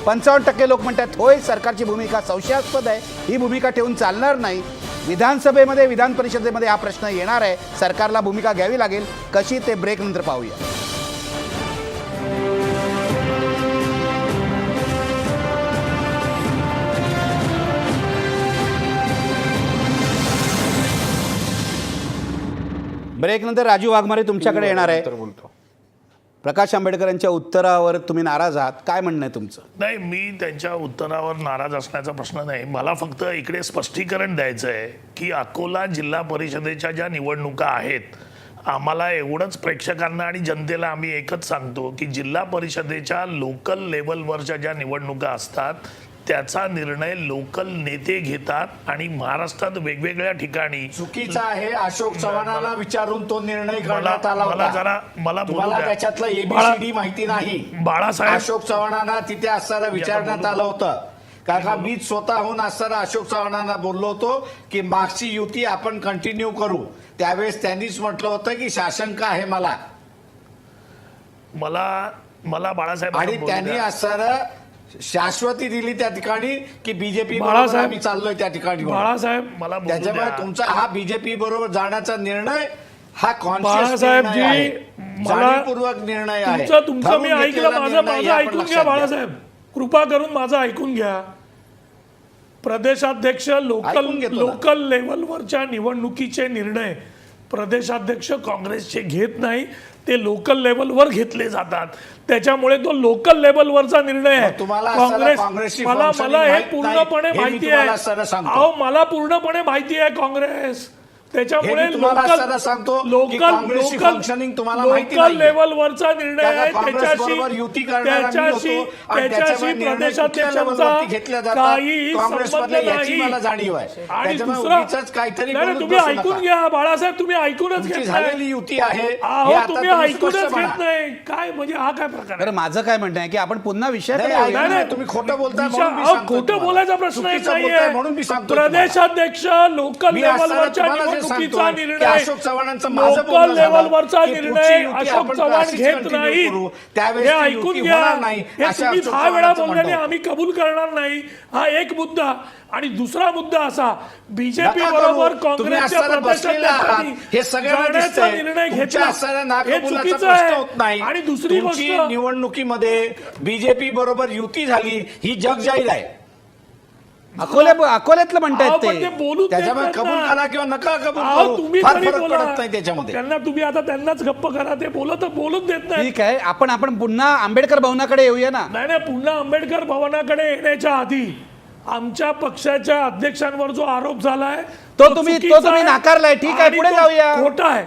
55% लोक म्हणतात होय, सरकारची भूमिका संशयास्पद आहे, ही भूमिका ठेवून चालणार नाही. विधानसभेमध्ये विधान परिषदेमध्ये हा प्रश्न येणार आहे, सरकारला भूमिका घ्यावी लागेल. कशी ते ब्रेक नंतर पाहूया. ब्रेक नंतर राजू वाघमारे तुमच्याकडे येणार आहे. बोलतो. प्रकाश आंबेडकरांच्या उत्तरावर तुम्ही नाराज आहात, काय म्हणणं आहे तुमचं? नाही, मी त्यांच्या उत्तरावर नाराज असण्याचा प्रश्न नाही. मला फक्त इकडे स्पष्टीकरण द्यायचं आहे की अकोला जिल्हा परिषदेच्या ज्या निवडणुका आहेत आम्हाला एवढंच प्रेक्षकांना आणि जनतेला आम्ही एकच सांगतो की जिल्हा परिषदेच्या लोकल लेवलवरच्या ज्या निवडणुका असतात त्याचा निर्णय लोकल नेते घेतात आणि महाराष्ट्रात वेगवेगळ्या ठिकाणी चुकीचा आहे. अशोक चव्हाणांना विचारून तो निर्णय करण्यात आला मला होता. जरा मला बोलू तुम्हाला द्या. त्याच्यातलं एबीसीडी माहिती नाही. बाळासाहेब अशोक चव्हाणांना तिथे असताना विचारण्यात आलं होतं. कारण का मी स्वतःहून असताना अशोक चव्हाणांना बोललो होतो की मागची युती आपण कंटिन्यू करू. त्यावेळेस त्यांनीच म्हटलं होतं की शासनका आहे मला. मला बाळासाहेब आणि बोलू त्यांनी द्या. असताना शाश्वती दिली त्या ठिकाणी की बीजेपी बाळासाहेब- आम्ही चाललोय त्या ठिकाणी. बाळासाहेब मला बोलू त्याच्यामुळे द्या. तुमचा हा बीजेपी बरोबर जाण्याचा निर्णय हा बाळासाहेबजी, मला जाणीवपूर्वक निर्णय आहे. तुमचं मी ठरवून ऐकलं. घेतलेला माझं निर्णय माझं हे आपण ऐकून लक्षात घ्या घ्या. बाळासाहेब, कृपा करून माझं ऐकून घ्या. प्रदेशाध्यक्ष ऐकून घेतो ना. लोकल लेवलवरच्या निवडणुकीचे निर्णय प्रदेशाध्यक्ष काँग्रेसचे घेत नाही, ते लोकल लेवलवर घेतले जातात. त्याच्यामुळे तो लोकल लेवलवरचा निर्णय आहे. तुम्हाला असताना काँग्रेसची मला functioning हे माहित पूर्णपणे नाही, हे मी माहिती तुम्हाला आहे. असताना सांगतो. अहो, मला पूर्णपणे माहिती आहे काँग्रेस. त्याच्यामुळे हे मी तुम्हाला असताना सांगतो की काँग्रेसची functioning तुम्हाला माहिती लोकल नाहीये. लेवलवरचा निर्णय त्याला आहे. काँग्रेसबरोबर युती करणारा मी होतो आणि त्याच्यामुळे निर्णय कुठल्या लेवलवरती घेतले जातात काही काँग्रेसमधल्या संबंध याची नाही. मला जाणीव आहे. आणि त्याच्यामुळे दुसरं उगीचच काहीतरी नाही, बोलत तुम्ही बसू ऐकून नका. घ्या बाळासाहेब, तुम्ही ऐकूनच तुमची घेत झालेली नाही. युती आहे हे अहो, आता तुम्ही तुम्ही स्पष्ट ऐकूनच म्हणा. घेत नाही. काय म्हणजे हा काय प्रकार आहे? तर माझं काय म्हणणं आहे की आपण पुन्हा विषयाकडे नाही, येऊया. नाही, नाही, तुम्ही खोटं बोलताय विषय- म्हणून मी अहो, सांगतोय खोटं तुम्हाला. बोलायचा प्रश्न चुकीचं नाहीये. बोलताय म्हणून मी सांगतोय तुम्हाला. प्रदेशाध्यक्ष लोकल मी असताना लेवलवरच्या तुम्हाला जे निवडणुकीचा सांगतोय की निर्णय अशोक चव्हाणांचं माझं लोकल बोलणं झालं लेवलवरचा की पुढची निर्णय युती अशोक आपण चव्हाण अशीच घेत continue नाही. करू. त्यावेळेस हे ती ऐकून युती घ्या. होणार नाही, हे असं तुम्ही अशोक 10 वेळा चव्हाणांचं बोलल्याने म्हणणं आम्ही कबूल करणार नाही. हा एक मुद्दा. आणि दुसरा मुद्दा असा, बीजेपी नका बरोबर करू. तुम्ही काँग्रेसच्या असताना बसलेले आहात. प्रदेशाध्यक्षांनी हे सगळ्यांना जाण्याचा दिसतंय. निर्णय तुमच्या घेतला. असताना हे नाकबुलाचा चुकीचं प्रश्न आहे. होत नाही. आणि दुसरी तुमची गोष्ट, निवडणुकीमध्ये बीजेपी बरोबर युती झाली ही जगजाहीर आहे. अकोल्यातलं म्हणतायत अहो, पण ते ते. बोलूच देत त्याच्यामुळे नाहीत कबूल ना. करा किंवा नका कबूल अहो, करू तुम्ही फार तरी फरक बोला. पडत नाही त्याच्यामध्ये. त्यांना तुम्ही आता त्यांनाच गप्प करा, ते बोलूच देत नाही. ठीक आहे, आपण पुन्हा आंबेडकर भवनाकडे येऊया ना. नाही, पुन्हा आंबेडकर भवनाकडे येण्याच्या आधी आमच्या पक्षाच्या अध्यक्षांवर जो आरोप झालाय तो तुम्ही चुकीचा आहे. नाकारलाय. ठीक आहे, आणि पुढे तो जाऊया. खोटा आहे.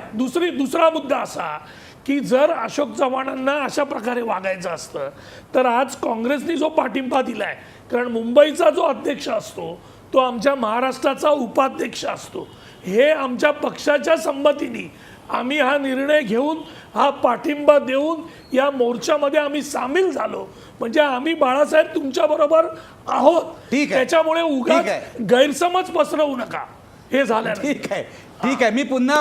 दुसरा मुद्दा असा की जर अशोक चव्हाणांना अशा प्रकारे वागायचं असतं तर आज काँग्रेसने जो पाठिंबा दिलाय, कारण मुंबईचा जो अध्यक्ष असतो तो आमच्या महाराष्ट्राचा उपाध्यक्ष असतो, हे आमच्या पक्षाच्या संमतीने आम्ही हा निर्णय घेऊन हा पाठिंबा देऊन या मोर्चामध्ये आम्ही सामील झालो. म्हणजे आम्ही बाळासाहेब तुमच्या बरोबर आहोत. ठीक आहे. त्याच्यामुळे ठीक उगाच आहे. गैरसमज पसरवू नका. हे झालं ठीक आहे, मी पुन्हा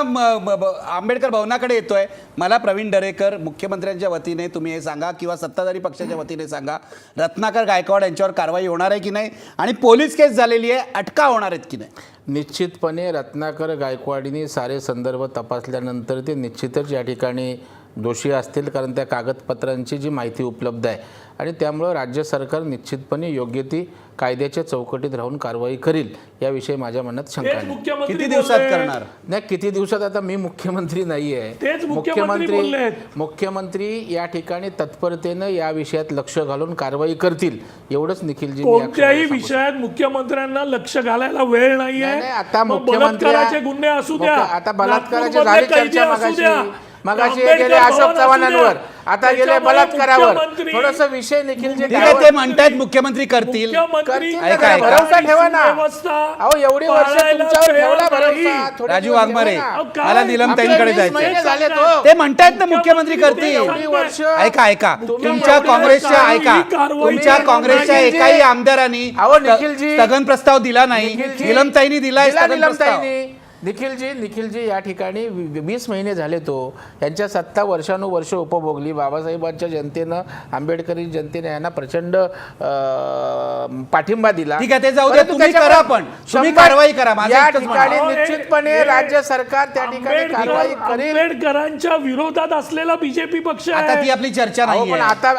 आंबेडकर भवनाकडे येतोय. मला प्रवीण दरेकर, मुख्यमंत्र्यांच्या वतीने तुम्ही हे सांगा किंवा सत्ताधारी पक्षाच्या वतीने सांगा, रत्नाकर गायकवाड यांच्यावर कारवाई होणार आहे की नाही, आणि पोलीस केस झालेली आहे, अटका होणार आहेत की नाही? निश्चितपणे रत्नाकर गायकवाडीने सारे संदर्भ तपासल्यानंतर ते निश्चितच या ठिकाणी दोषी असतील, कारण त्या कागदपत्रांची जी माहिती उपलब्ध आहे आणि त्यामुळं राज्य सरकार निश्चितपणे योग्य ती कायद्याच्या चौकटीत राहून कारवाई करील याविषयी माझ्या मनात शंका तेच नाही. मुख्यमंत्री किती दिवसात बोलले. करणार? नाही, किती दिवसात? आता मी मुख्यमंत्री नाही आहे. तेच मुख्यमंत्री बोललेत. मुख्यमंत्री या ठिकाणी तत्परतेनं या विषयात लक्ष घालून कारवाई करतील एवढंच निखिलजी मी कोणत्याही अक्षरशः सांगू विषयात मुख्यमंत्र्यांना लक्ष घालायला वेळ नाहीये. नाही, आता मग मुख्यमंत्री बलात्काराचे गुन्हे असू द्या, आता बलात्काराची नागपूरमधले झाली कैदी चर्चा असू द्या, मगाशी आंबेडकर गेले अशोक भवन असू चव्हाणांवर, द्या. आता गेले त्याच्यामुळे बलात्कारावर. मुख्यमंत्री- थोडस विषय निखिलजी ठीक आहे, ते म्हणतायत मुख्यमंत्री करतील. मुख्यमंत्री करतील ऐका, ऐका. भरोसा ठेवा ना. व्यवस्था अहो, एवढी वर्ष पाळायला तुमच्यावर तयार ठेवला नाही. भरोसा. थोडे राजू दिवस वाघमारे, ठेवा ना. अहो, काय? मला निलमताईंकडे आपले 20 महिने जायचं. झाले तो. ते म्हणतायत ना मुख्यमंत्री करतील. एवढी वर्ष ऐका, तुमच्या एवढी काँग्रेसच्या कारवाई- ऐका, कारवाई तुमच्या करणार काँग्रेसच्या नाही. एकाही आमदारांनी अहो, निखिलजी. स्थगन प्रस्ताव दिला नाही. निखिलजी. निलमताईंनी दिलाय दिला स्थगन प्रस्ताव. निलमताईंनी. निखिलजी या ठिकाणी 20 महिने झाले तो यांच्या सत्ता वर्षानुवर्ष उपभोगली. बाबासाहेबांच्या जनतेनं, आंबेडकरी जनतेने यांना प्रचंड पाठिंबा दिला. ठीक आहे, ते जाऊ द्या. परंतु तुम्ही त्याच्यावर करा, पण तुम्ही 100 कारवाई करा. माझं या एकच म्हणणं आहे. ठिकाणी आहे. निश्चितपणे राज्य सरकार त्या ठिकाणी कारवाई करेल. आंबेडकरांच्या विरोधात असलेला बीजेपी पक्ष आता ती आहे. आपली चर्चा अहो, नाही पण आता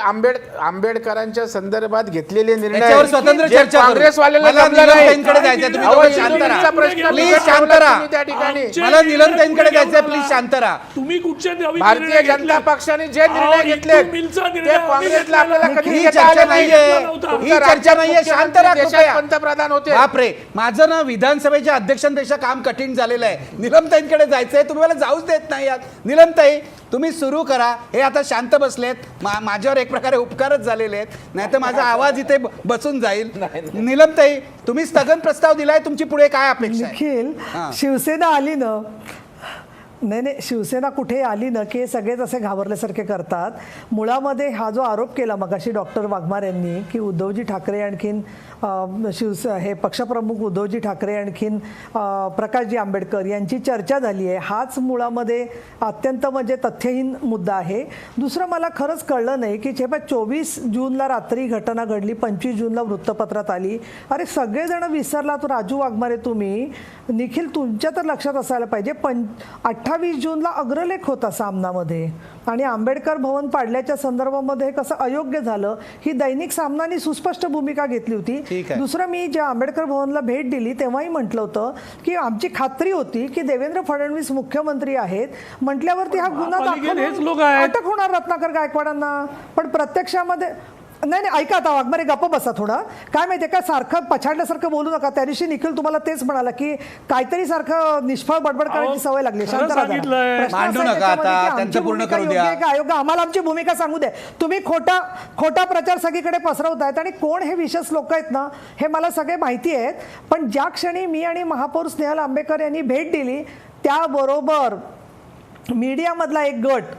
आंबेडकरांच्या संदर्भात घेतलेले निर्णय याच्यावर स्वतंत्र जे चर्चा करू. काँग्रेसवाल्याला मला जमलं नाही. निलमताईंकडे जायचं, तुम्ही अहो, दोघं शांत इंदुरीचा राहा. प्रश्न प्लीज तुम्ही शांत जमला राहा. त्या ठिकाणी आमचे मला निलमताईंकडे निर्णय जायचंय, घेऊन प्लीज आला. शांत राहा. तुम्ही कुठचे नवीन भारतीय निर्णय जनता घेतलेत? पक्षाने जे निर्णय अहो, घेतले इथून मिलचा निर्णय ते आम्ही काँग्रेसला घेतलेला आपल्याला नाही. कधी ही घेता चर्चा आलं नाही. नाहीये, नव्हता. ही चर्चा नाहीये, शांत राहा देशाचे कृपया. पंतप्रधान होते. बापरे, माझं ना विधानसभेच्या अध्यक्षांपेक्षा काम कठीण झालेलं आहे. निलमताईंकडे जायचंय, तुम्ही मला जाऊच देत नाही आहात. निलमताई, तुम्ही सुरू करा. हे आता शांत बसलेत, माझ्यावर एक प्रकारे उपकारच झालेले आहेत, नाही तर माझा आवाज इथे बसून जाईल. निलमताई, तुम्ही स्थगन प्रस्ताव दिलाय, तुमची पुढे काय अपेक्षा आहे? निखिल, हां. शिवसेना आली ना, नाही शिवसेना कुठे आली ना की सगळेच असे घाबरल्यासारखे करतात. मुळामध्ये हा जो आरोप केला मगाशी डॉक्टर वाघमार यांनी की उद्धवजी ठाकरे आणखीन हे पक्षप्रमुख उद्धवजी ठाकरे आणखीन प्रकाशजी आंबेडकर यांची चर्चा झाली आहे, हाच मुळामध्ये अत्यंत म्हणजे तथ्यहीन मुद्दा आहे. दुसरं मला खरंच कळलं नाही की जेव्हा 24 जूनला रात्री घटना घडली, 25 जूनला वृत्तपत्रात आली, अरे सगळेजण विसरलात. राजू वाघमारे, तुम्ही निखिल, तुमच्या तर लक्षात असायला पाहिजे 28 जूनला अग्रलेख होता सामनामध्ये आणि आंबेडकर भवन पाडल्याच्या संदर्भामध्ये कसं अयोग्य झालं ही दैनिक सामनाने सुस्पष्ट भूमिका घेतली होती. ठीक आहे. दुसरं, मी ज्या आंबेडकर भवनला भेट दिली तेव्हाही म्हटलं होतं की आमची खात्री होती की देवेंद्र फडणवीस मुख्यमंत्री आहेत म्हटल्यावरती हा गुन्हा महापालिकेत हेच लोक दाखल आहेत. अटक होणार रत्नाकर गायकवाडांना. पण प्रत्यक्षामध्ये नाही, ऐका आता वाघमारे, गप्प बसा थोडं. काय माहितीये का, सारखं पछाडल्यासारखं बोलू नका. त्या दिवशी निखिल तुम्हाला तेच म्हणाला की काहीतरी सारखं निष्फळ बडबड करायची सवय लागली. खरं शांत राहा जरा. सांगितलंय. प्रश्न असा आहे मांडू नका त्याच्यामध्ये आता, की आमची त्यांचं पूर्ण भूमिका करू योग्य द्या. आहे का अयोग्य, आम्हाला आमची भूमिका सांगू द्या. तुम्ही खोटा प्रचार सगळीकडे पसरवतायत आणि कोण हे विशेष लोक आहेत ना हे मला सगळे माहिती आहेत. पण ज्या क्षणी मी आणि महापौर स्नेहल आंबेकर यांनी भेट दिली त्याबरोबर मीडियामधला एक गट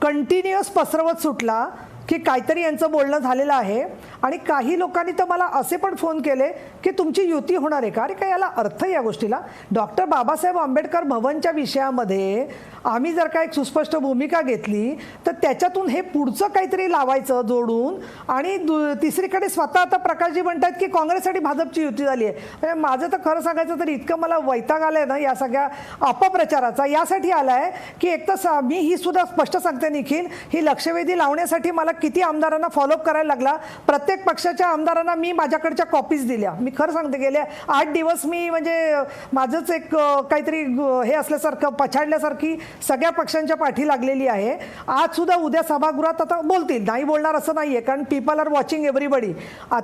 कंटिन्युअस पसरवत सुटला की काहीतरी यांचं बोलणं झालेलं आहे. आणि काही लोकांनी तर मला असे पण फोन केले की तुमची युती होणार आहे का. अरे काय याला अर्थ या गोष्टीला. डॉक्टर बाबासाहेब आंबेडकर भवनच्या विषयामध्ये आम्ही जर का एक सुस्पष्ट भूमिका घेतली तर त्याच्यातून हे पुढचं काहीतरी लावायचं जोडून. आणि तिसरीकडे स्वतः आता प्रकाशजी म्हणतात की काँग्रेससाठी भाजपची युती झाली आहे. म्हणजे माझं तर खरं सांगायचं तर इतकं मला वैताग आलंय ना या सगळ्या अपप्रचाराचा, यासाठी आलाय की एक तर मी ही सुद्धा स्पष्ट सांगते निखिल, ही लक्षवेधी लावण्यासाठी मला किती आमदारांना फॉलोअप करायला लागला. प्रत्येक पक्षाच्या आमदारांना मी माझ्याकडच्या कॉपीज दिल्या. मी खरं सांगते गेले 8 दिवस मी म्हणजे माझंच एक काहीतरी हे असल्यासारखं पछाडल्यासारखी सगळ्या पक्षांच्या पाठी लागलेली आहे. आज सुद्धा उद्या सभागृहात आता बोलतील, नाही बोलणार असं नाहीये, कारण पीपल आर वॉचिंग एव्हरीबडी.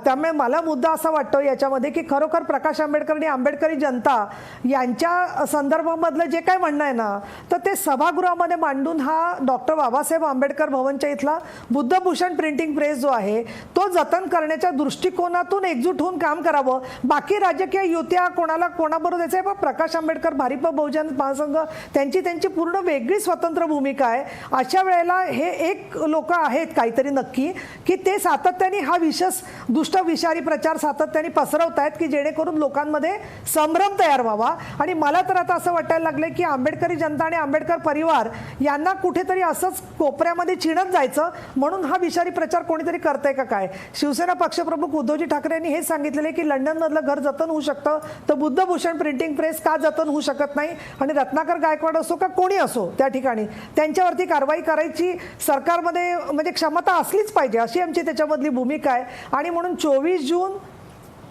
त्यामुळे मला मुद्दा असा वाटतो याच्यामध्ये की खरोखर प्रकाश आंबेडकर आणि आंबेडकरी जनता यांच्या संदर्भामधलं जे काय म्हणणं आहे ना तर ते सभागृहामध्ये मांडून हा डॉक्टर बाबासाहेब आंबेडकर भवनच्या इथला बुद्धभूषण प्रिंटिंग प्रेस जो आहे तो जतन करण्याच्या दृष्टिकोनातून एकजूट होऊन काम करावं. बाकी राजकीय युत्या कोणाला कोणाबरोबर द्यायचं आहे, पण प्रकाश आंबेडकर भारिप बहुजन महासंघ त्यांची पूर्ण वेगळी स्वतंत्र भूमिका आहे. अशा वेळेला हे एक लोक आहेत काहीतरी नक्की की ते सातत्याने हा दुष्ट विषारी प्रचार सातत्याने पसरवत आहेत की जेणेकरून लोकांमध्ये संभ्रम तयार व्हावा. आणि मला तर आता असं वाटायला लागलंय की आंबेडकरी जनता आणि आंबेडकर परिवार यांना कुठेतरी असंच कोपऱ्यामध्ये चिणत जायचं म्हणून हा विषारी प्रचार कोणीतरी करतंय का काय. शिवसेना पक्षप्रमुख उद्धवजी ठाकरे यांनी हे सांगितलेले की लंडनमधलं घर जतन होऊ शकतं तर बुद्धभूषण प्रिंटिंग प्रेस का जतन होऊ शकत नाही. आणि रत्नाकर गायकवाड असो का कोणी असो त्या ठिकाणी त्यांच्यावरती कारवाई करायची सरकारमध्ये म्हणजे क्षमता असलीच पाहिजे अशी आमची त्याच्यामधली भूमिका आहे. आणि म्हणून 24 जून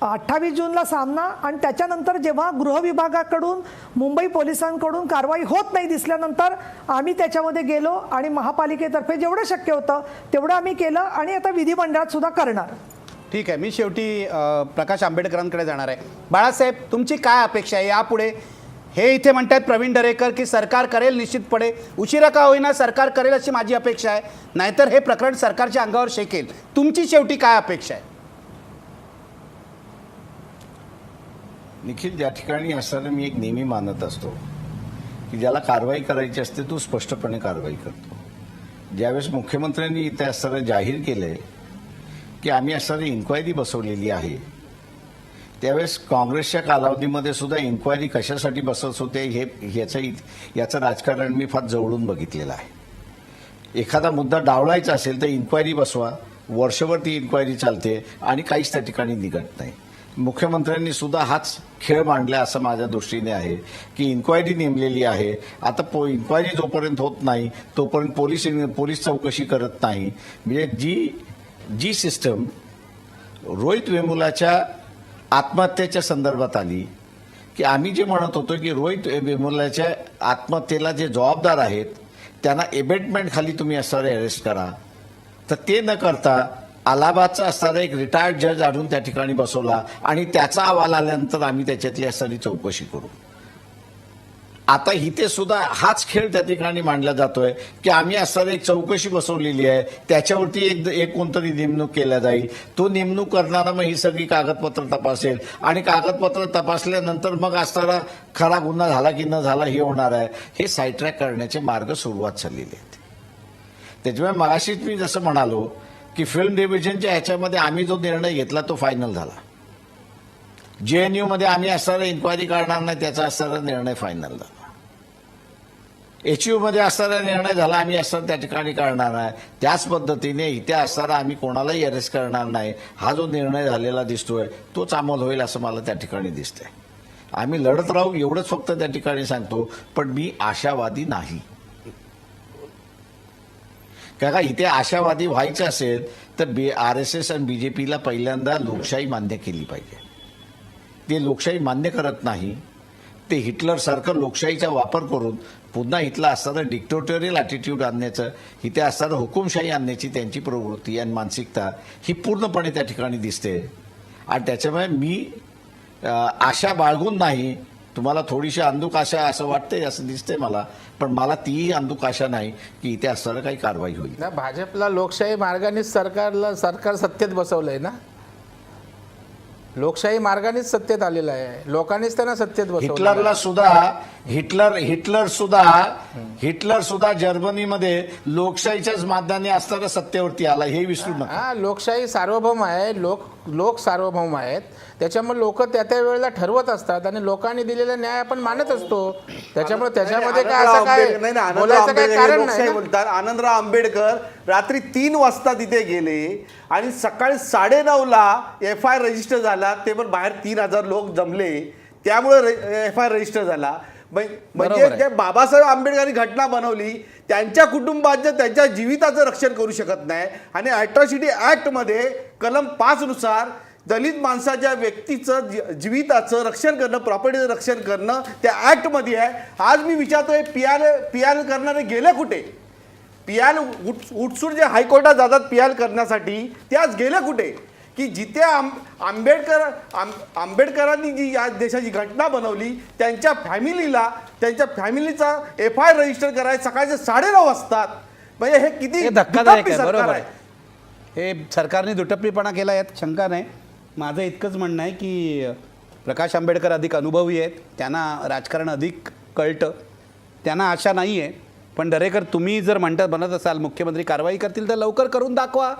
28 जूनला सामना आणि त्याच्यानंतर जेव्हा गृह विभागाकडून मुंबई पोलिसांकडून कारवाई होत नाही दिसल्यानंतर आम्ही त्याच्यामध्ये गेलो आणि महापालिकेतर्फे जेवढं शक्य होतं तेवढं आम्ही केलं आणि आता विधिमंडळात सुद्धा करणार. ठीक आहे, मी शेवटी प्रकाश आंबेडकरांकडे जाणार आहे. बाळासाहेब, तुमची काय अपेक्षा आहे यापुढे? हे इथे म्हणतात प्रवीण दरेकर की सरकार करेल निश्चितपणे, उशिरा का होईना सरकार करेल अशी माझी अपेक्षा आहे, नाहीतर हे प्रकरण सरकारच्या अंगावर शेकेल. तुमची शेवटी काय अपेक्षा आहे? निखिल, ज्या ठिकाणी असताना मी एक नेहमी मानत असतो की ज्याला कारवाई करायची असते तो स्पष्टपणे कारवाई करतो. ज्यावेळेस मुख्यमंत्र्यांनी इथे असताना जाहीर केलंय की आम्ही असताना इन्क्वायरी बसवलेली आहे, त्यावेळेस काँग्रेसच्या कालावधीमध्ये सुद्धा इन्क्वायरी कशासाठी बसवत होते याचं राजकारण मी फार जवळून बघितलेलं आहे. एखादा मुद्दा डावलायचा असेल तर इन्क्वायरी बसवा, वर्षभर ती इन्क्वायरी चालते आणि काहीच त्या ठिकाणी निघत नाही. मुख्यमंत्र्यांनी सुद्धा हाच खेळ मांडला असं माझ्या दृष्टीने आहे की इन्क्वायरी नेमलेली आहे. आता इन्क्वायरी जोपर्यंत होत नाही तोपर्यंत पोलीस चौकशी करत नाही. म्हणजे जी सिस्टम रोहित वेमुलाच्या आत्महत्येच्या संदर्भात आली की आम्ही जे म्हणत होतो की रोहित वेमुलाच्या आत्महत्येला जे जबाबदार आहेत त्यांना एबेटमेंट खाली तुम्ही असणारे अरेस्ट करा, तर ते न करता अलाहाबादचा असणारा एक रिटायर्ड जज आणून त्या ठिकाणी बसवला आणि त्याचा अहवाल आल्यानंतर आम्ही त्याच्यातली असणारी चौकशी करू. आता इथे सुद्धा हाच खेळ त्या ठिकाणी मांडला जातोय की आम्ही असणारी एक चौकशी बसवलेली आहे, त्याच्यावरती एक कोणतरी नेमणूक केल्या जाईल, तो नेमणूक करणारा मग ही सगळी कागदपत्र तपासेल आणि कागदपत्र तपासल्यानंतर मग असणारा खरा गुन्हा झाला की न झाला हे होणार आहे. हे साईड-ट्रॅक करण्याचे मार्ग सुरुवात झालेले आहेत. त्याच्यामुळे मगाशीच मी जसं म्हणालो की फिल्म डिव्हिजनच्या ह्याच्यामध्ये आम्ही जो निर्णय घेतला तो फायनल झाला. JNU मध्ये आम्ही असणारा इन्क्वायरी करणार नाही त्याचा असणारा निर्णय फायनल झाला. HU मध्ये असणारा निर्णय झाला आम्ही असणार त्या ठिकाणी करणार नाही. त्याच पद्धतीने इथे असणारा आम्ही कोणालाही अरेस्ट करणार नाही हा जो निर्णय झालेला दिसतोय तोच अंमल होईल असं मला त्या ठिकाणी दिसतंय. आम्ही लढत राहू एवढंच फक्त त्या ठिकाणी सांगतो, पण मी आशावादी नाही. का इथे आशावादी व्हायचं असेल तर RSS आणि BJPला पहिल्यांदा लोकशाही मान्य केली पाहिजे. ते लोकशाही मान्य करत नाही. ते हिटलरसारखं लोकशाहीचा वापर करून पुन्हा इथला असणारा डिक्टेटोरियल ॲटिट्यूड आणण्याचं, इथे असणारं हुकुमशाही आणण्याची त्यांची प्रवृत्ती आणि मानसिकता ही पूर्णपणे त्या ठिकाणी दिसते. आणि त्याच्यामुळे मी आशा बाळगून नाही, तुम्हाला थोडीशी अंधुक आशा असं वाटतंय असं दिसतंय मला, पण मला तीही अंधुक आशा नाही की इथे असणारं काही कारवाई होईल. ना भाजपला लोकशाही मार्गानेच सरकार सत्तेत बसवलंय ना, लोकशाही मार्गानेच सत्तेत आलेलं आहे, लोकांनीच त्यांना सत्तेत बसवलं. हिटलर सुद्धा जर्मनीमध्ये लोकशाहीच्याच माध्यमाने असणारा सत्तेवरती आला, हे विसरू नका. हा, लोकशाही सार्वभौम आहे, लोक सार्वभौम आहेत, त्याच्यामुळे लोक त्या वेळेला ठरवत असतात आणि लोकांनी दिलेला न्याय आपण मानत असतो. त्याच्यामुळे त्याच्यामध्ये काय असं काय बोलायचं काय कारण नाही. बोलतात आनंदराव आंबेडकर रात्री 3 वाजता तिथे गेले आणि सकाळी 9:30ला FIR रजिस्टर झाला. ते पण बाहेर 3,000 लोक जमले, त्यामुळे FIR रजिस्टर झाला. म्हणजे जे बाबासाहेब आंबेडकरांनी घटना बनवली त्यांच्या कुटुंबाचं त्यांच्या जीविताचं रक्षण करू शकत नाही. आणि अॅट्रॉसिटी ॲक्टमध्ये कलम 5 नुसार दलित माणसाच्या व्यक्तीचं जीविताचं रक्षण करणं, प्रॉपर्टीचं रक्षण करणं त्या ॲक्टमध्ये आहे. आज मी विचारतोय पियाल करणारे गेले कुठे? पियाल उठसूट जे हायकोर्टात जातात पियाल करण्यासाठी, ते आज गेले कुठे? की जिथे आंबेडकरांनी जी या देशाची घटना बनवली त्यांच्या फॅमिलीचा FIR रजिस्टर करायला सकाळचे 9:30 वाजतात. म्हणजे हे किती धक्कादायक आहे. बरोबर आहे, हे सरकारने दुटप्पीपणा केला, यात शंका नाही. माझं इतकंच म्हणणं आहे की प्रकाश आंबेडकर अधिक अनुभवी आहेत, त्यांना राजकारण अधिक कळतं, त्यांना आशा नाही आहे. पण दरेकर, तुम्ही जर बनत असाल मुख्यमंत्री कारवाई करतील तर लवकर करून दाखवा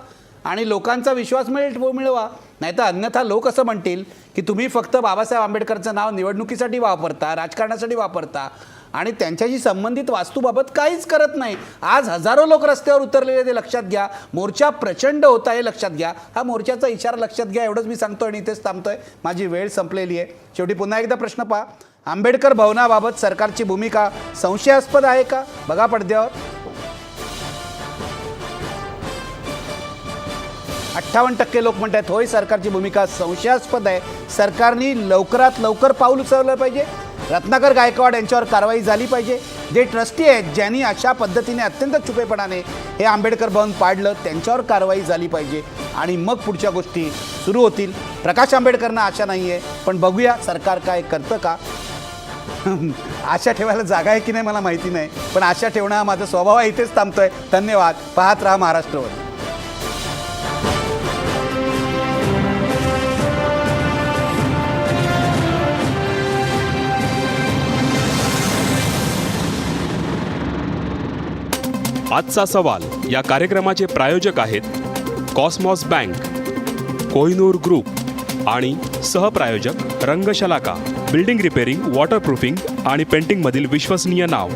आणि लोकांचा विश्वास मिळवा. नाहीतर अन्यथा लोक असं म्हणतील की तुम्ही फक्त बाबासाहेब आंबेडकरचं नाव निवडणुकीसाठी वापरता, राजकारणासाठी वापरता आणि त्यांच्याशी संबंधित वास्तूबाबत काहीच करत नाही. आज हजारो लोक रस्त्यावर उतरलेले ते लक्षात घ्या. मोर्चा प्रचंड होता हे लक्षात घ्या. हा मोर्चाचा इशारा लक्षात घ्या. एवढंच मी सांगतो आणि इथेच थांबतोय. माझी वेळ संपलेली आहे. शेवटी पुन्हा एकदा प्रश्न पहा, आंबेडकर भवनाबाबत सरकारची भूमिका संशयास्पद आहे का? बघा पडद्यावर. 58% लोक म्हणतात होय, सरकारची भूमिका संशयास्पद आहे, सरकारने लवकरात लवकर पाऊल उचललं पाहिजे, रत्नाकर गायकवाड यांच्यावर कारवाई झाली पाहिजे, जे ट्रस्टी आहेत ज्यांनी अशा पद्धतीने अत्यंत चुपेपणाने हे आंबेडकर भवन पाडलं त्यांच्यावर कारवाई झाली पाहिजे आणि मग पुढच्या गोष्टी सुरू होतील. प्रकाश आंबेडकरांना आशा नाही आहे, पण बघूया सरकार काय करतं का. आशा ठेवायला जागा आहे की नाही मला माहिती नाही, पण आशा ठेवणं हा माझा स्वभाव आहे. इथेच थांबतोय. धन्यवाद. पाहत राहा महाराष्ट्रवर. आजचा सवाल या कार्यक्रमाचे प्रायोजक आहेत कॉस्मॉस बँक, कोहिनूर ग्रुप आणि सहप्रायोजक रंगशलाका, बिल्डिंग रिपेरिंग, वॉटरप्रूफिंग आणि पेंटिंगमधील विश्वसनीय नाव.